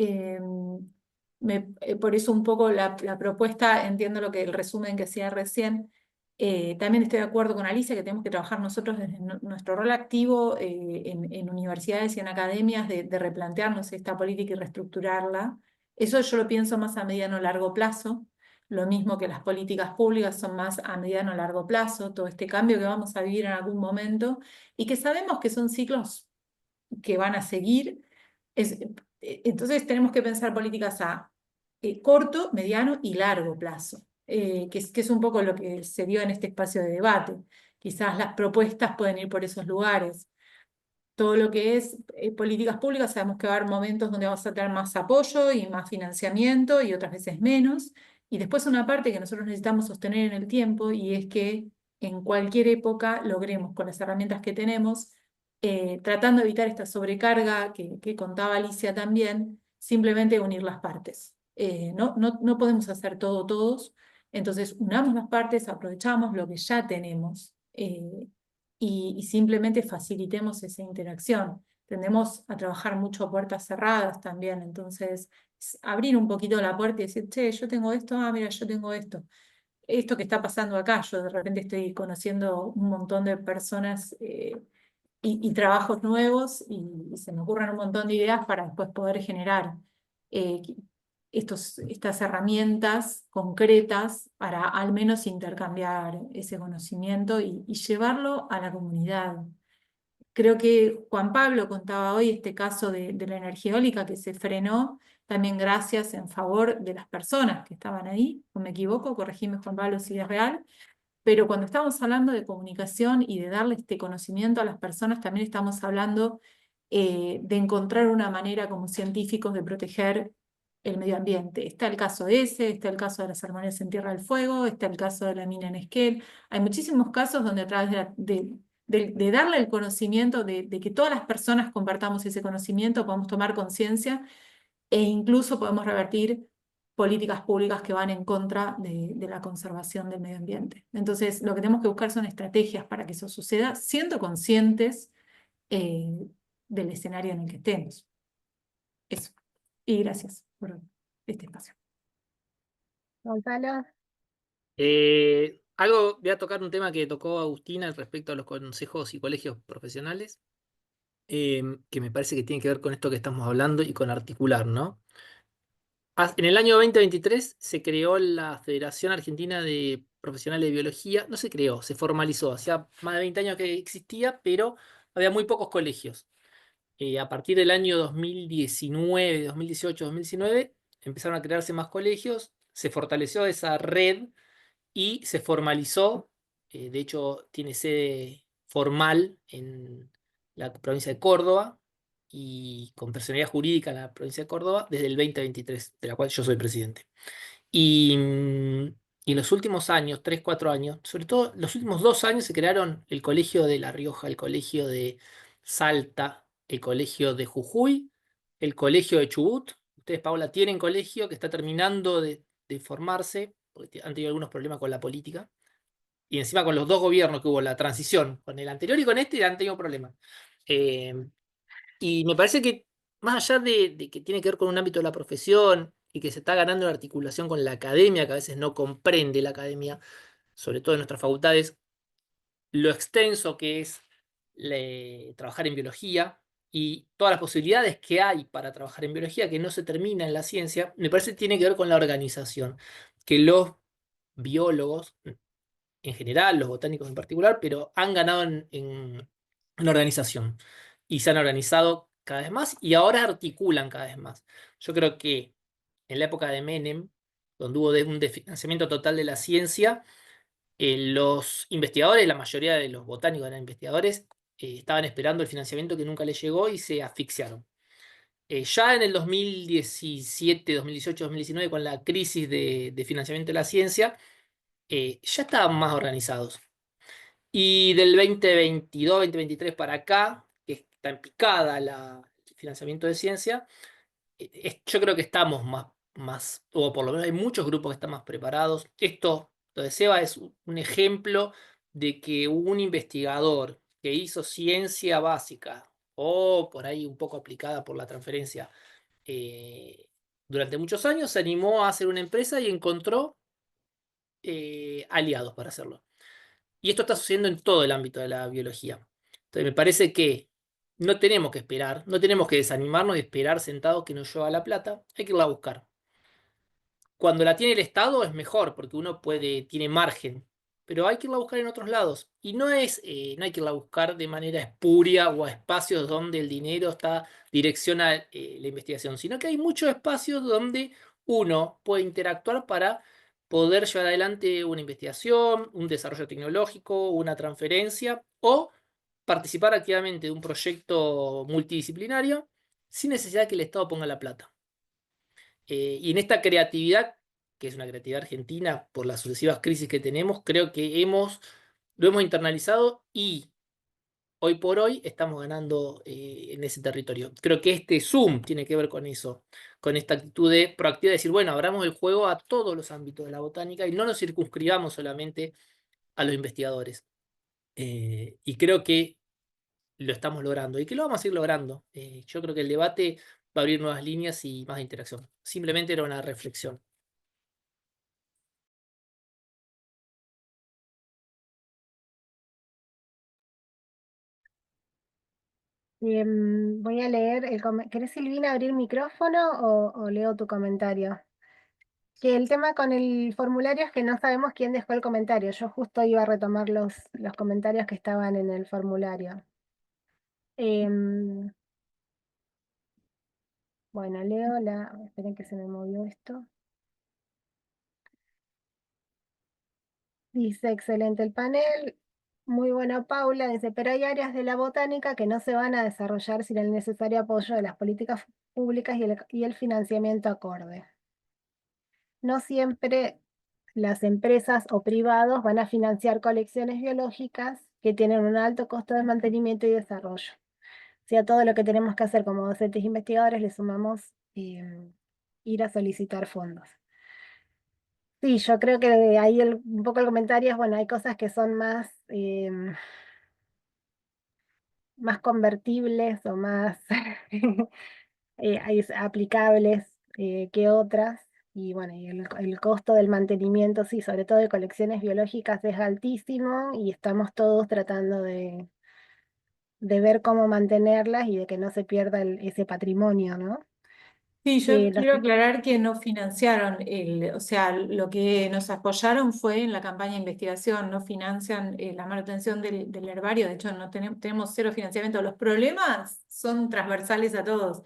por eso un poco la propuesta, entiendo lo que el resumen que hacía recién. También estoy de acuerdo con Alicia que tenemos que trabajar nosotros desde nuestro rol activo en universidades y en academias de replantearnos esta política y reestructurarla. Eso yo lo pienso más a mediano o largo plazo, lo mismo que las políticas públicas son más a mediano o largo plazo, todo este cambio que vamos a vivir en algún momento y que sabemos que son ciclos que van a seguir. Entonces tenemos que pensar políticas a corto, mediano y largo plazo, que es un poco lo que se dio en este espacio de debate. Quizás las propuestas pueden ir por esos lugares. Todo lo que es políticas públicas, sabemos que va a haber momentos donde vamos a tener más apoyo y más financiamiento y otras veces menos. Y después una parte que nosotros necesitamos sostener en el tiempo y es que en cualquier época logremos con las herramientas que tenemos, tratando de evitar esta sobrecarga que contaba Alicia también, simplemente unir las partes. No podemos hacer todo todos, entonces unamos las partes, aprovechamos lo que ya tenemos. Y simplemente facilitemos esa interacción. Tendemos a trabajar mucho a puertas cerradas también, entonces abrir un poquito la puerta y decir, che, yo tengo esto, mira, yo tengo esto. Esto que está pasando acá, yo de repente estoy conociendo un montón de personas y trabajos nuevos y se me ocurren un montón de ideas para después poder generar eh, estas herramientas concretas para al menos intercambiar ese conocimiento y llevarlo a la comunidad. Creo que Juan Pablo contaba hoy este caso de la energía eólica que se frenó también gracias en favor de las personas que estaban ahí. No me equivoco, corregime Juan Pablo si es real. Pero cuando estamos hablando de comunicación y de darle este conocimiento a las personas, también estamos hablando de encontrar una manera como científicos de proteger el medio ambiente. Está el caso ese, está el caso de las ceremonias en Tierra del Fuego, está el caso de la mina en Esquel. Hay muchísimos casos donde a través de darle el conocimiento, de que todas las personas compartamos ese conocimiento, podemos tomar conciencia e incluso podemos revertir políticas públicas que van en contra de la conservación del medio ambiente. Entonces, lo que tenemos que buscar son estrategias para que eso suceda, siendo conscientes del escenario en el que estemos. Eso. Y gracias por este espacio. Gonzalo, Voy a tocar un tema que tocó Agustina respecto a los consejos y colegios profesionales, que me parece que tiene que ver con esto que estamos hablando y con articular, ¿no? En el año 2023 se creó la Federación Argentina de Profesionales de Biología. No se creó, se formalizó. Hacía más de 20 años que existía, pero había muy pocos colegios. A partir del año 2019, 2018, 2019, empezaron a crearse más colegios, se fortaleció esa red y se formalizó. De hecho, tiene sede formal en la provincia de Córdoba y con personalidad jurídica en la provincia de Córdoba desde el 2023, de la cual yo soy presidente. Y en los últimos años, 3, 4 años, sobre todo los últimos 2 años, se crearon el Colegio de La Rioja, el Colegio de Salta, el Colegio de Jujuy, el Colegio de Chubut. Ustedes, Paula, tienen colegio que está terminando de formarse, porque han tenido algunos problemas con la política. Y encima con los dos gobiernos que hubo, la transición, con el anterior y con este, han tenido problemas. Eh, y me parece que más allá de que tiene que ver con un ámbito de la profesión y que se está ganando una articulación con la academia, que a veces no comprende la academia, sobre todo en nuestras facultades, lo extenso que es trabajar en biología y todas las posibilidades que hay para trabajar en biología, que no se termina en la ciencia, me parece que tiene que ver con la organización, que los biólogos en general, los botánicos en particular, pero han ganado en organización y se han organizado cada vez más y ahora articulan cada vez más. Yo creo que en la época de Menem, donde hubo un desfinanciamiento total de la ciencia, los investigadores, la mayoría de los botánicos eran investigadores, estaban esperando el financiamiento que nunca les llegó y se asfixiaron. Ya en el 2017, 2018, 2019, con la crisis de financiamiento de la ciencia, ya estaban más organizados. Y del 2022, 2023 para acá, que está en picada el financiamiento de ciencia, yo creo que estamos más, o por lo menos hay muchos grupos que están más preparados. Lo de SEBA es un ejemplo de que un investigador que hizo ciencia básica o por ahí un poco aplicada por la transferencia durante muchos años, se animó a hacer una empresa y encontró aliados para hacerlo. Y esto está sucediendo en todo el ámbito de la biología. Entonces me parece que no tenemos que esperar, no tenemos que desanimarnos y esperar sentados que nos llueva la plata, hay que irla a buscar. Cuando la tiene el Estado es mejor porque uno tiene margen, pero hay que irla a buscar en otros lados. Y no hay que irla a buscar de manera espuria o a espacios donde el dinero direcciona la investigación, sino que hay muchos espacios donde uno puede interactuar para poder llevar adelante una investigación, un desarrollo tecnológico, una transferencia o participar activamente de un proyecto multidisciplinario sin necesidad de que el Estado ponga la plata. Y en esta creatividad, que es una creatividad argentina por las sucesivas crisis que tenemos, creo que lo hemos internalizado y hoy por hoy estamos ganando en ese territorio. Creo que este Zoom tiene que ver con eso, con esta actitud proactiva de decir, bueno, abramos el juego a todos los ámbitos de la botánica y no nos circunscribamos solamente a los investigadores. Y creo que lo estamos logrando y que lo vamos a seguir logrando. Yo creo que el debate va a abrir nuevas líneas y más interacción. Simplemente era una reflexión. Voy a leer ¿Querés, Silvina, abrir micrófono o leo tu comentario? Que el tema con el formulario es que no sabemos quién dejó el comentario. Yo justo iba a retomar los comentarios que estaban en el formulario. Bueno, leo esperen que se me movió esto. Dice, excelente el panel. Muy buena, Paula. Dice, pero hay áreas de la botánica que no se van a desarrollar sin el necesario apoyo de las políticas públicas y el financiamiento acorde. No siempre las empresas o privados van a financiar colecciones biológicas que tienen un alto costo de mantenimiento y desarrollo. Si a todo lo que tenemos que hacer como docentes e investigadores le sumamos ir a solicitar fondos. Sí, yo creo que ahí un poco el comentario es, bueno, hay cosas que son más convertibles o más aplicables que otras. Y bueno, y el costo del mantenimiento, sí, sobre todo de colecciones biológicas es altísimo y estamos todos tratando de ver cómo mantenerlas y de que no se pierda ese patrimonio, ¿no? Sí, yo Los- quiero aclarar que no financiaron o sea, lo que nos apoyaron fue en la campaña de investigación, no financian la manutención del herbario, de hecho no tenemos cero financiamiento. Los problemas son transversales a todos.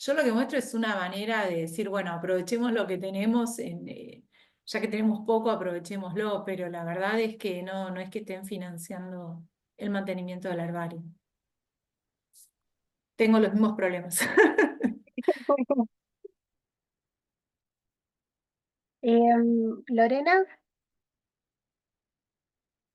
Yo lo que muestro es una manera de decir, bueno, aprovechemos lo que tenemos, ya que tenemos poco, aprovechémoslo, pero la verdad es que no es que estén financiando el mantenimiento del herbario. Tengo los mismos problemas. Lorena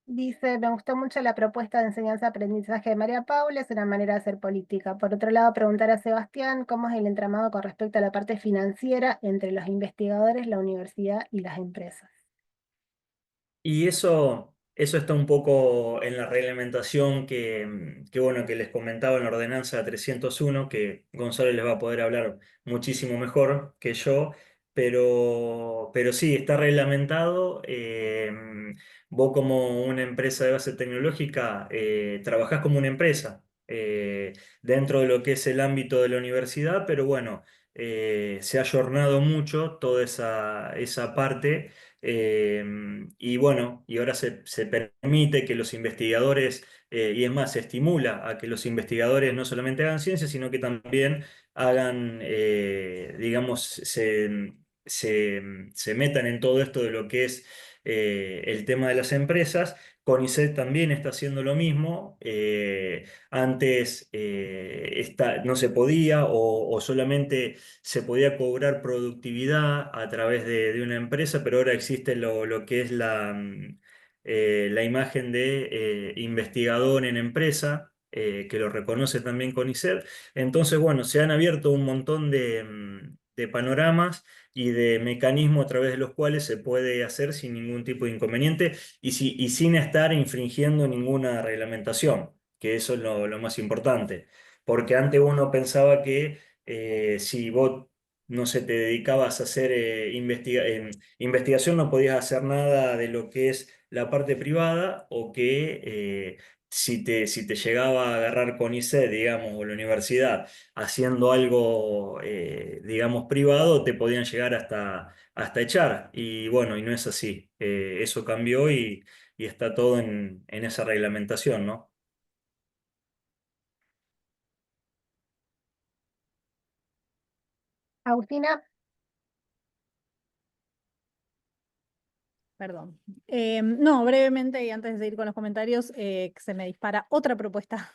dice, me gustó mucho la propuesta de enseñanza-aprendizaje de María Paula, es una manera de hacer política. Por otro lado, preguntar a Sebastián cómo es el entramado con respecto a la parte financiera entre los investigadores, la universidad y las empresas. Y eso está un poco en la reglamentación bueno, que les comentaba en la ordenanza 301, que Gonzalo les va a poder hablar muchísimo mejor que yo, pero sí, está reglamentado. Vos como una empresa de base tecnológica trabajás como una empresa dentro de lo que es el ámbito de la universidad, pero bueno, se ha ayornado mucho toda esa parte. Y bueno, y ahora se permite que los investigadores, y es más, se estimula a que los investigadores no solamente hagan ciencia, sino que también hagan, digamos, se metan en todo esto de lo que es el tema de las empresas, CONICET también está haciendo lo mismo. Antes no se podía o solamente se podía cobrar productividad a través de una empresa, pero ahora existe lo que es la imagen de investigador en empresa, que lo reconoce también CONICET. Entonces, bueno, se han abierto un montón de panoramas y de mecanismos a través de los cuales se puede hacer sin ningún tipo de inconveniente y sin estar infringiendo ninguna reglamentación, que eso es lo más importante. Porque antes uno pensaba que si vos no se te dedicabas a hacer investigación, no podías hacer nada de lo que es la parte privada o que si te llegaba a agarrar CONICET, digamos, o la universidad haciendo algo, digamos, privado, te podían llegar hasta echar. Y bueno, y no es así. Eso cambió y está todo en esa reglamentación, ¿no? Agustina, Perdón. No, brevemente y antes de seguir con los comentarios, se me dispara otra propuesta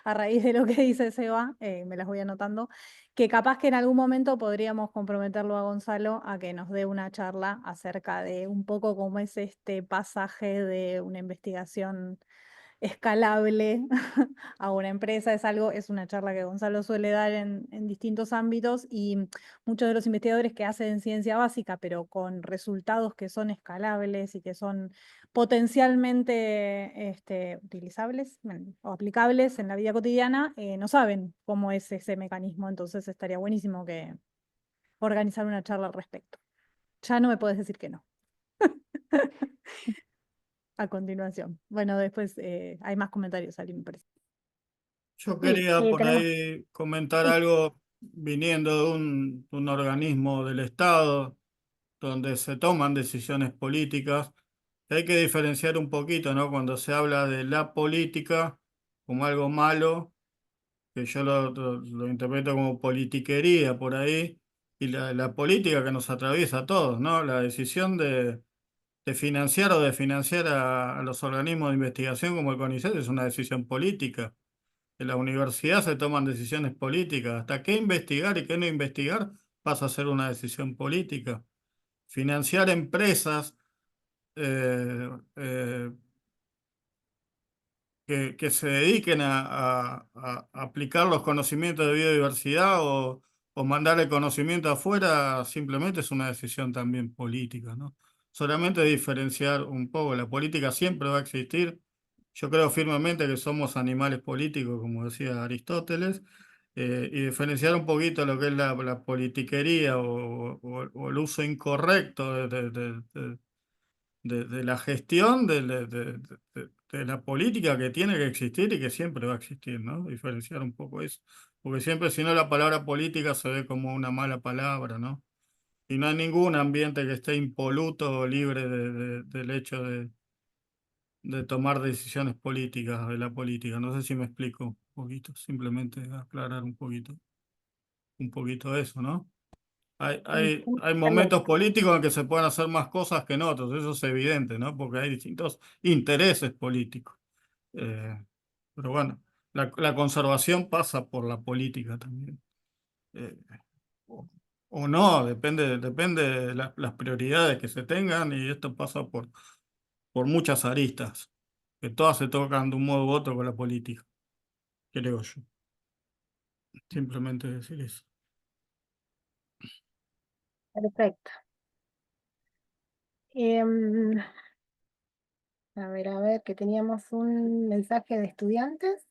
a raíz de lo que dice Seba, me las voy anotando, que capaz que en algún momento podríamos comprometerlo a Gonzalo a que nos dé una charla acerca de un poco cómo es este pasaje de una investigación escalable a una empresa. Es una charla que Gonzalo suele dar en distintos ámbitos y muchos de los investigadores que hacen ciencia básica, pero con resultados que son escalables y que son potencialmente utilizables o aplicables en la vida cotidiana, no saben cómo es ese mecanismo. Entonces estaría buenísimo que organizar una charla al respecto. Ya no me puedes decir que no. A continuación. Bueno, después hay más comentarios, Ali, me parece. Yo sí, quería por tenemos, ahí comentar sí, algo viniendo de un organismo del Estado donde se toman decisiones políticas. Hay que diferenciar un poquito, ¿no? Cuando se habla de la política como algo malo, que yo lo interpreto como politiquería por ahí, y la política que nos atraviesa a todos, ¿no? La decisión de financiar o de financiar a los organismos de investigación como el CONICET es una decisión política. En la universidad se toman decisiones políticas. Hasta qué investigar y qué no investigar pasa a ser una decisión política. Financiar empresas eh, eh, que se dediquen a aplicar los conocimientos de biodiversidad o mandar el conocimiento afuera simplemente es una decisión también política, ¿no? Solamente diferenciar un poco, la política siempre va a existir. Yo creo firmemente que somos animales políticos, como decía Aristóteles, y diferenciar un poquito lo que es la politiquería o el uso incorrecto de la gestión de la política que tiene que existir y que siempre va a existir, ¿no? Diferenciar un poco eso. Porque siempre, si no, la palabra política se ve como una mala palabra, ¿no? Y no hay ningún ambiente que esté impoluto o libre del hecho de tomar decisiones políticas de la política. No sé si me explico un poquito, simplemente aclarar un poquito eso, ¿no? Hay, sí, hay, hay totalmente. momentos políticos en que se pueden hacer más cosas que en otros, eso es evidente, ¿no? Porque hay distintos intereses políticos. Eh, pero bueno, la conservación pasa por la política también. Eh, o, o no, depende de las prioridades que se tengan y esto pasa por muchas aristas, que todas se tocan de un modo u otro con la política, creo yo. Simplemente decir eso. Perfecto. Em, a ver, que teníamos un mensaje de estudiantes.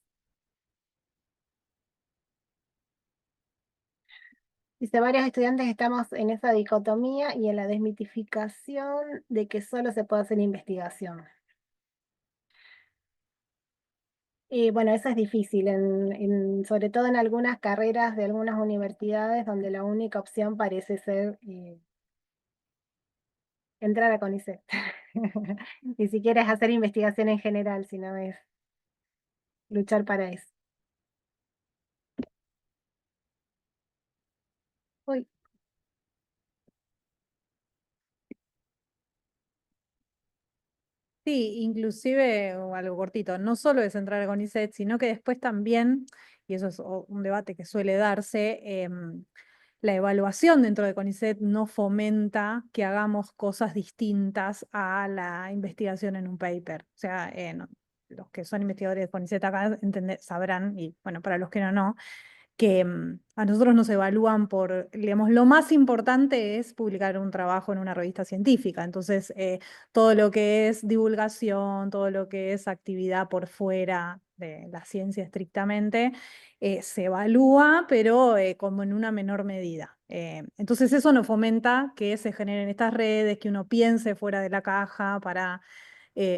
Dice, varios estudiantes estamos en esa dicotomía y en la desmitificación de que solo se puede hacer investigación. Y bueno, eso es difícil, sobre todo en algunas carreras de algunas universidades donde la única opción parece ser entrar a CONICET. Ni siquiera es hacer investigación en general, sino es luchar para eso. Uy, Sí, inclusive, o algo cortito, no solo es entrar a CONICET, sino que después también, y eso es un debate que suele darse, la evaluación dentro de CONICET no fomenta que hagamos cosas distintas a la investigación en un paper. O sea, los que son investigadores de CONICET acá sabrán, y bueno, para los que no, que a nosotros nos evalúan por, digamos, lo más importante es publicar un trabajo en una revista científica. Entonces, todo lo que es divulgación, todo lo que es actividad por fuera de la ciencia estrictamente, se evalúa, pero como en una menor medida. Entonces, eso no fomenta que se generen estas redes, que uno piense fuera de la caja para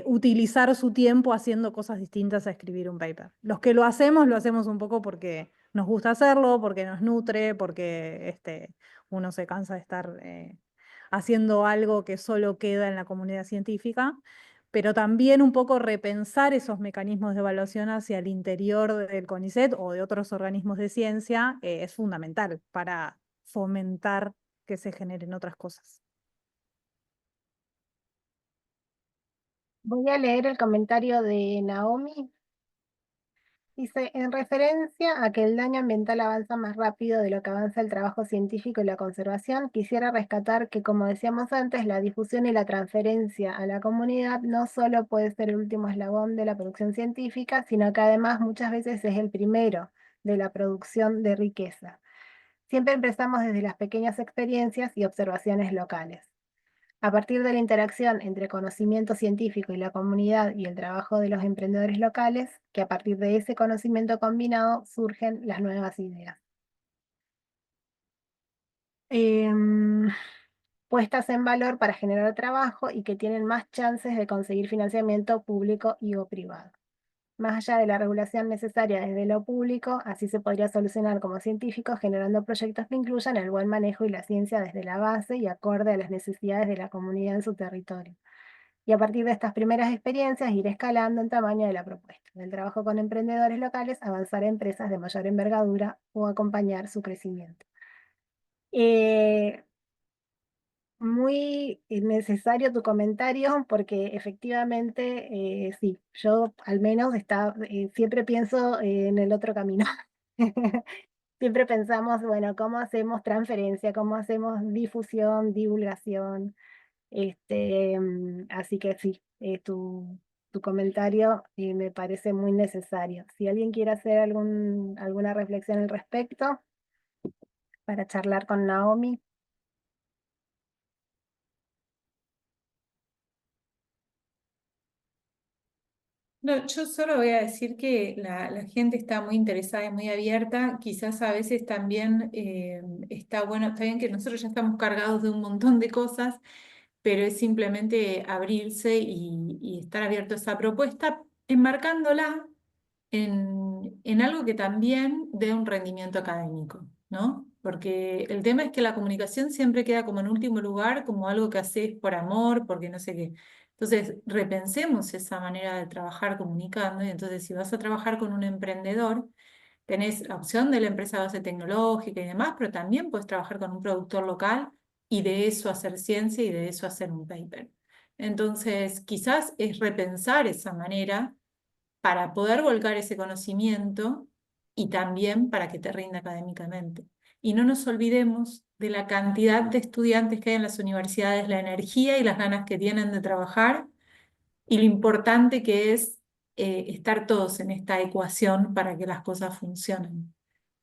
utilizar su tiempo haciendo cosas distintas a escribir un paper. Los que lo hacemos un poco porque nos gusta hacerlo, porque nos nutre, porque uno se cansa de estar haciendo algo que solo queda en la comunidad científica, pero también un poco repensar esos mecanismos de evaluación hacia el interior del CONICET o de otros organismos de ciencia es fundamental para fomentar que se generen otras cosas. Voy a leer el comentario de Naomi. Dice, en referencia a que el daño ambiental avanza más rápido de lo que avanza el trabajo científico y la conservación, quisiera rescatar que, como decíamos antes, la difusión y la transferencia a la comunidad no solo puede ser el último eslabón de la producción científica, sino que además muchas veces es el primero de la producción de riqueza. Siempre empezamos desde las pequeñas experiencias y observaciones locales. A partir de la interacción entre conocimiento científico y la comunidad y el trabajo de los emprendedores locales, que a partir de ese conocimiento combinado surgen las nuevas ideas. Puestas en valor para generar trabajo y que tienen más chances de conseguir financiamiento público y o privado. Más allá de la regulación necesaria desde lo público, así se podría solucionar como científicos generando proyectos que incluyan el buen manejo y la ciencia desde la base y acorde a las necesidades de la comunidad en su territorio. Y a partir de estas primeras experiencias, ir escalando en tamaño de la propuesta. Del trabajo con emprendedores locales, avanzar a empresas de mayor envergadura o acompañar su crecimiento. Muy necesario tu comentario porque efectivamente, sí, yo al menos siempre pienso en el otro camino. Siempre pensamos, bueno, ¿cómo hacemos transferencia? ¿Cómo hacemos difusión, divulgación? Así que sí, tu comentario me parece muy necesario. Si alguien quiere hacer alguna reflexión al respecto, para charlar con Naomi. No, yo solo voy a decir que la gente está muy interesada y muy abierta. Quizás a veces también está bueno, está bien que nosotros ya estamos cargados de un montón de cosas, pero es simplemente abrirse y estar abierto a esa propuesta, enmarcándola en algo que también dé un rendimiento académico, ¿no? Porque el tema es que la comunicación siempre queda como en último lugar, como algo que haces por amor, porque no sé qué. Entonces, repensemos esa manera de trabajar comunicando, y entonces si vas a trabajar con un emprendedor, tenés la opción de la empresa de base tecnológica y demás, pero también puedes trabajar con un productor local y de eso hacer ciencia y de eso hacer un paper. Entonces, quizás es repensar esa manera para poder volcar ese conocimiento y también para que te rinda académicamente. Y no nos olvidemos de la cantidad de estudiantes que hay en las universidades, la energía y las ganas que tienen de trabajar y lo importante que es estar todos en esta ecuación para que las cosas funcionen.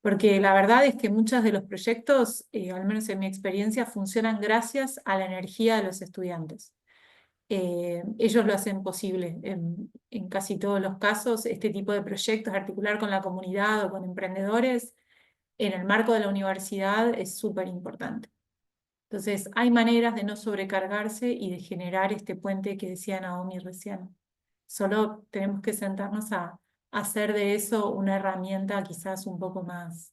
Porque la verdad es que muchos de los proyectos, al menos en mi experiencia, funcionan gracias a la energía de los estudiantes. Ellos lo hacen posible. En casi todos los casos, este tipo de proyectos, articular con la comunidad o con emprendedores, en el marco de la universidad es súper importante. Entonces, hay maneras de no sobrecargarse y de generar este puente que decía Naomi recién. Solo tenemos que sentarnos a hacer de eso una herramienta quizás un poco más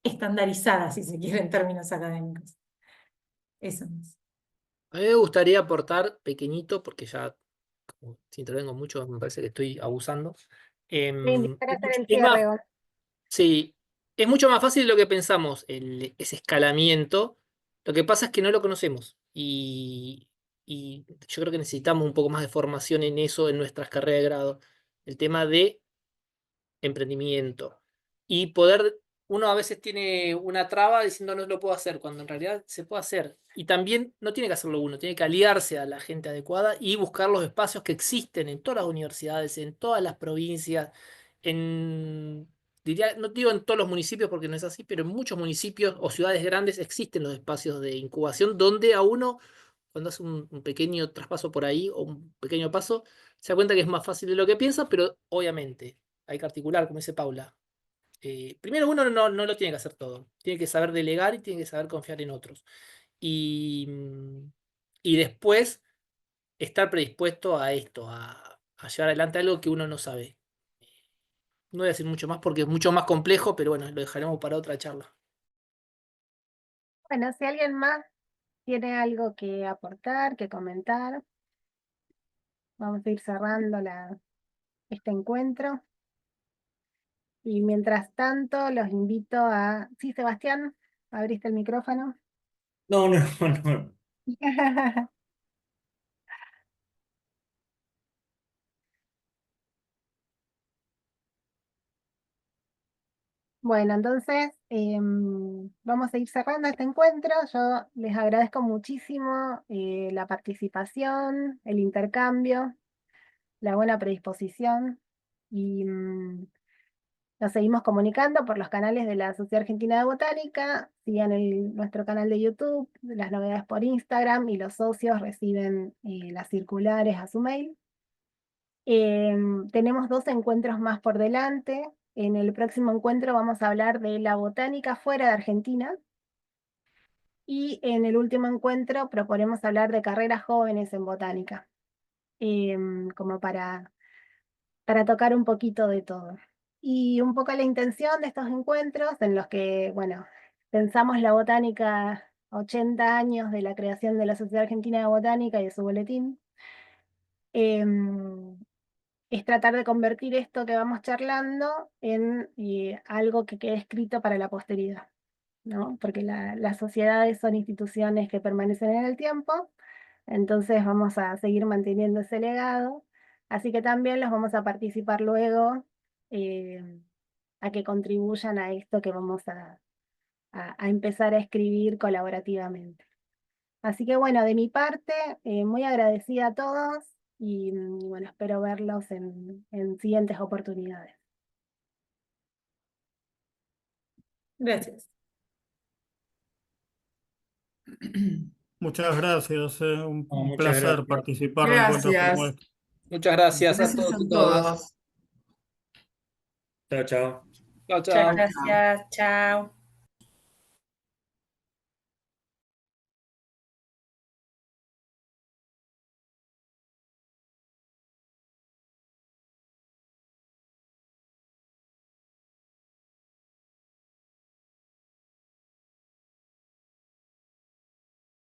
estandarizada, si se quiere, en términos académicos. Eso es. A mí me gustaría aportar pequeñito, porque ya como si intervengo mucho, me parece que estoy abusando. Voy a invitar a hacer el Es más, cierre, Gon. sí, es mucho más fácil de lo que pensamos, ese escalamiento. Lo que pasa es que no lo conocemos. Y y yo creo que necesitamos un poco más de formación en eso en nuestras carreras de grado, el tema de emprendimiento. Y uno a veces tiene una traba diciendo no lo puedo hacer, cuando en realidad se puede hacer. Y también no tiene que hacerlo uno, tiene que aliarse a la gente adecuada y buscar los espacios que existen en todas las universidades, en todas las provincias, diría, no digo en todos los municipios porque no es así, pero en muchos municipios o ciudades grandes existen los espacios de incubación donde a uno, cuando hace un pequeño traspaso por ahí o un pequeño paso, se da cuenta que es más fácil de lo que piensa, pero obviamente hay que articular, como dice Paula. Primero uno no lo tiene que hacer todo, tiene que saber delegar y tiene que saber confiar en otros. Y después estar predispuesto a esto, a llevar adelante algo que uno no sabe. No voy a decir mucho más porque es mucho más complejo, pero bueno, lo dejaremos para otra charla. Bueno, si alguien más tiene algo que aportar, que comentar, vamos a ir cerrando este encuentro. Y mientras tanto, los invito a... Sí, Sebastián, ¿abriste el micrófono? No, no, no. Bueno, entonces vamos a ir cerrando este encuentro. Yo les agradezco muchísimo la participación, el intercambio, la buena predisposición y nos seguimos comunicando por los canales de la Sociedad Argentina de Botánica. Sigan nuestro canal de YouTube, las novedades por Instagram y los socios reciben las circulares a su mail. Tenemos 2 encuentros más por delante. En el próximo encuentro vamos a hablar de la botánica fuera de Argentina. Y en el último encuentro proponemos hablar de carreras jóvenes en botánica, como para tocar un poquito de todo. Y un poco la intención de estos encuentros en los que, bueno, pensamos la botánica 80 años de la creación de la Sociedad Argentina de Botánica y de su boletín. Es tratar de convertir esto que vamos charlando en algo que quede escrito para la posteridad, ¿no? Porque las sociedades son instituciones que permanecen en el tiempo, entonces vamos a seguir manteniendo ese legado, así que también los vamos a participar luego a que contribuyan a esto que vamos a empezar a escribir colaborativamente. Así que bueno, de mi parte, muy agradecida a todos y bueno, espero verlos en siguientes oportunidades. Gracias. Muchas gracias, un No, muchas placer gracias. participar de encuentros como Gracias. este. Muchas gracias a Gracias todos a y todas. todos. Chao, chao. Chao, Muchas chao. gracias, chao.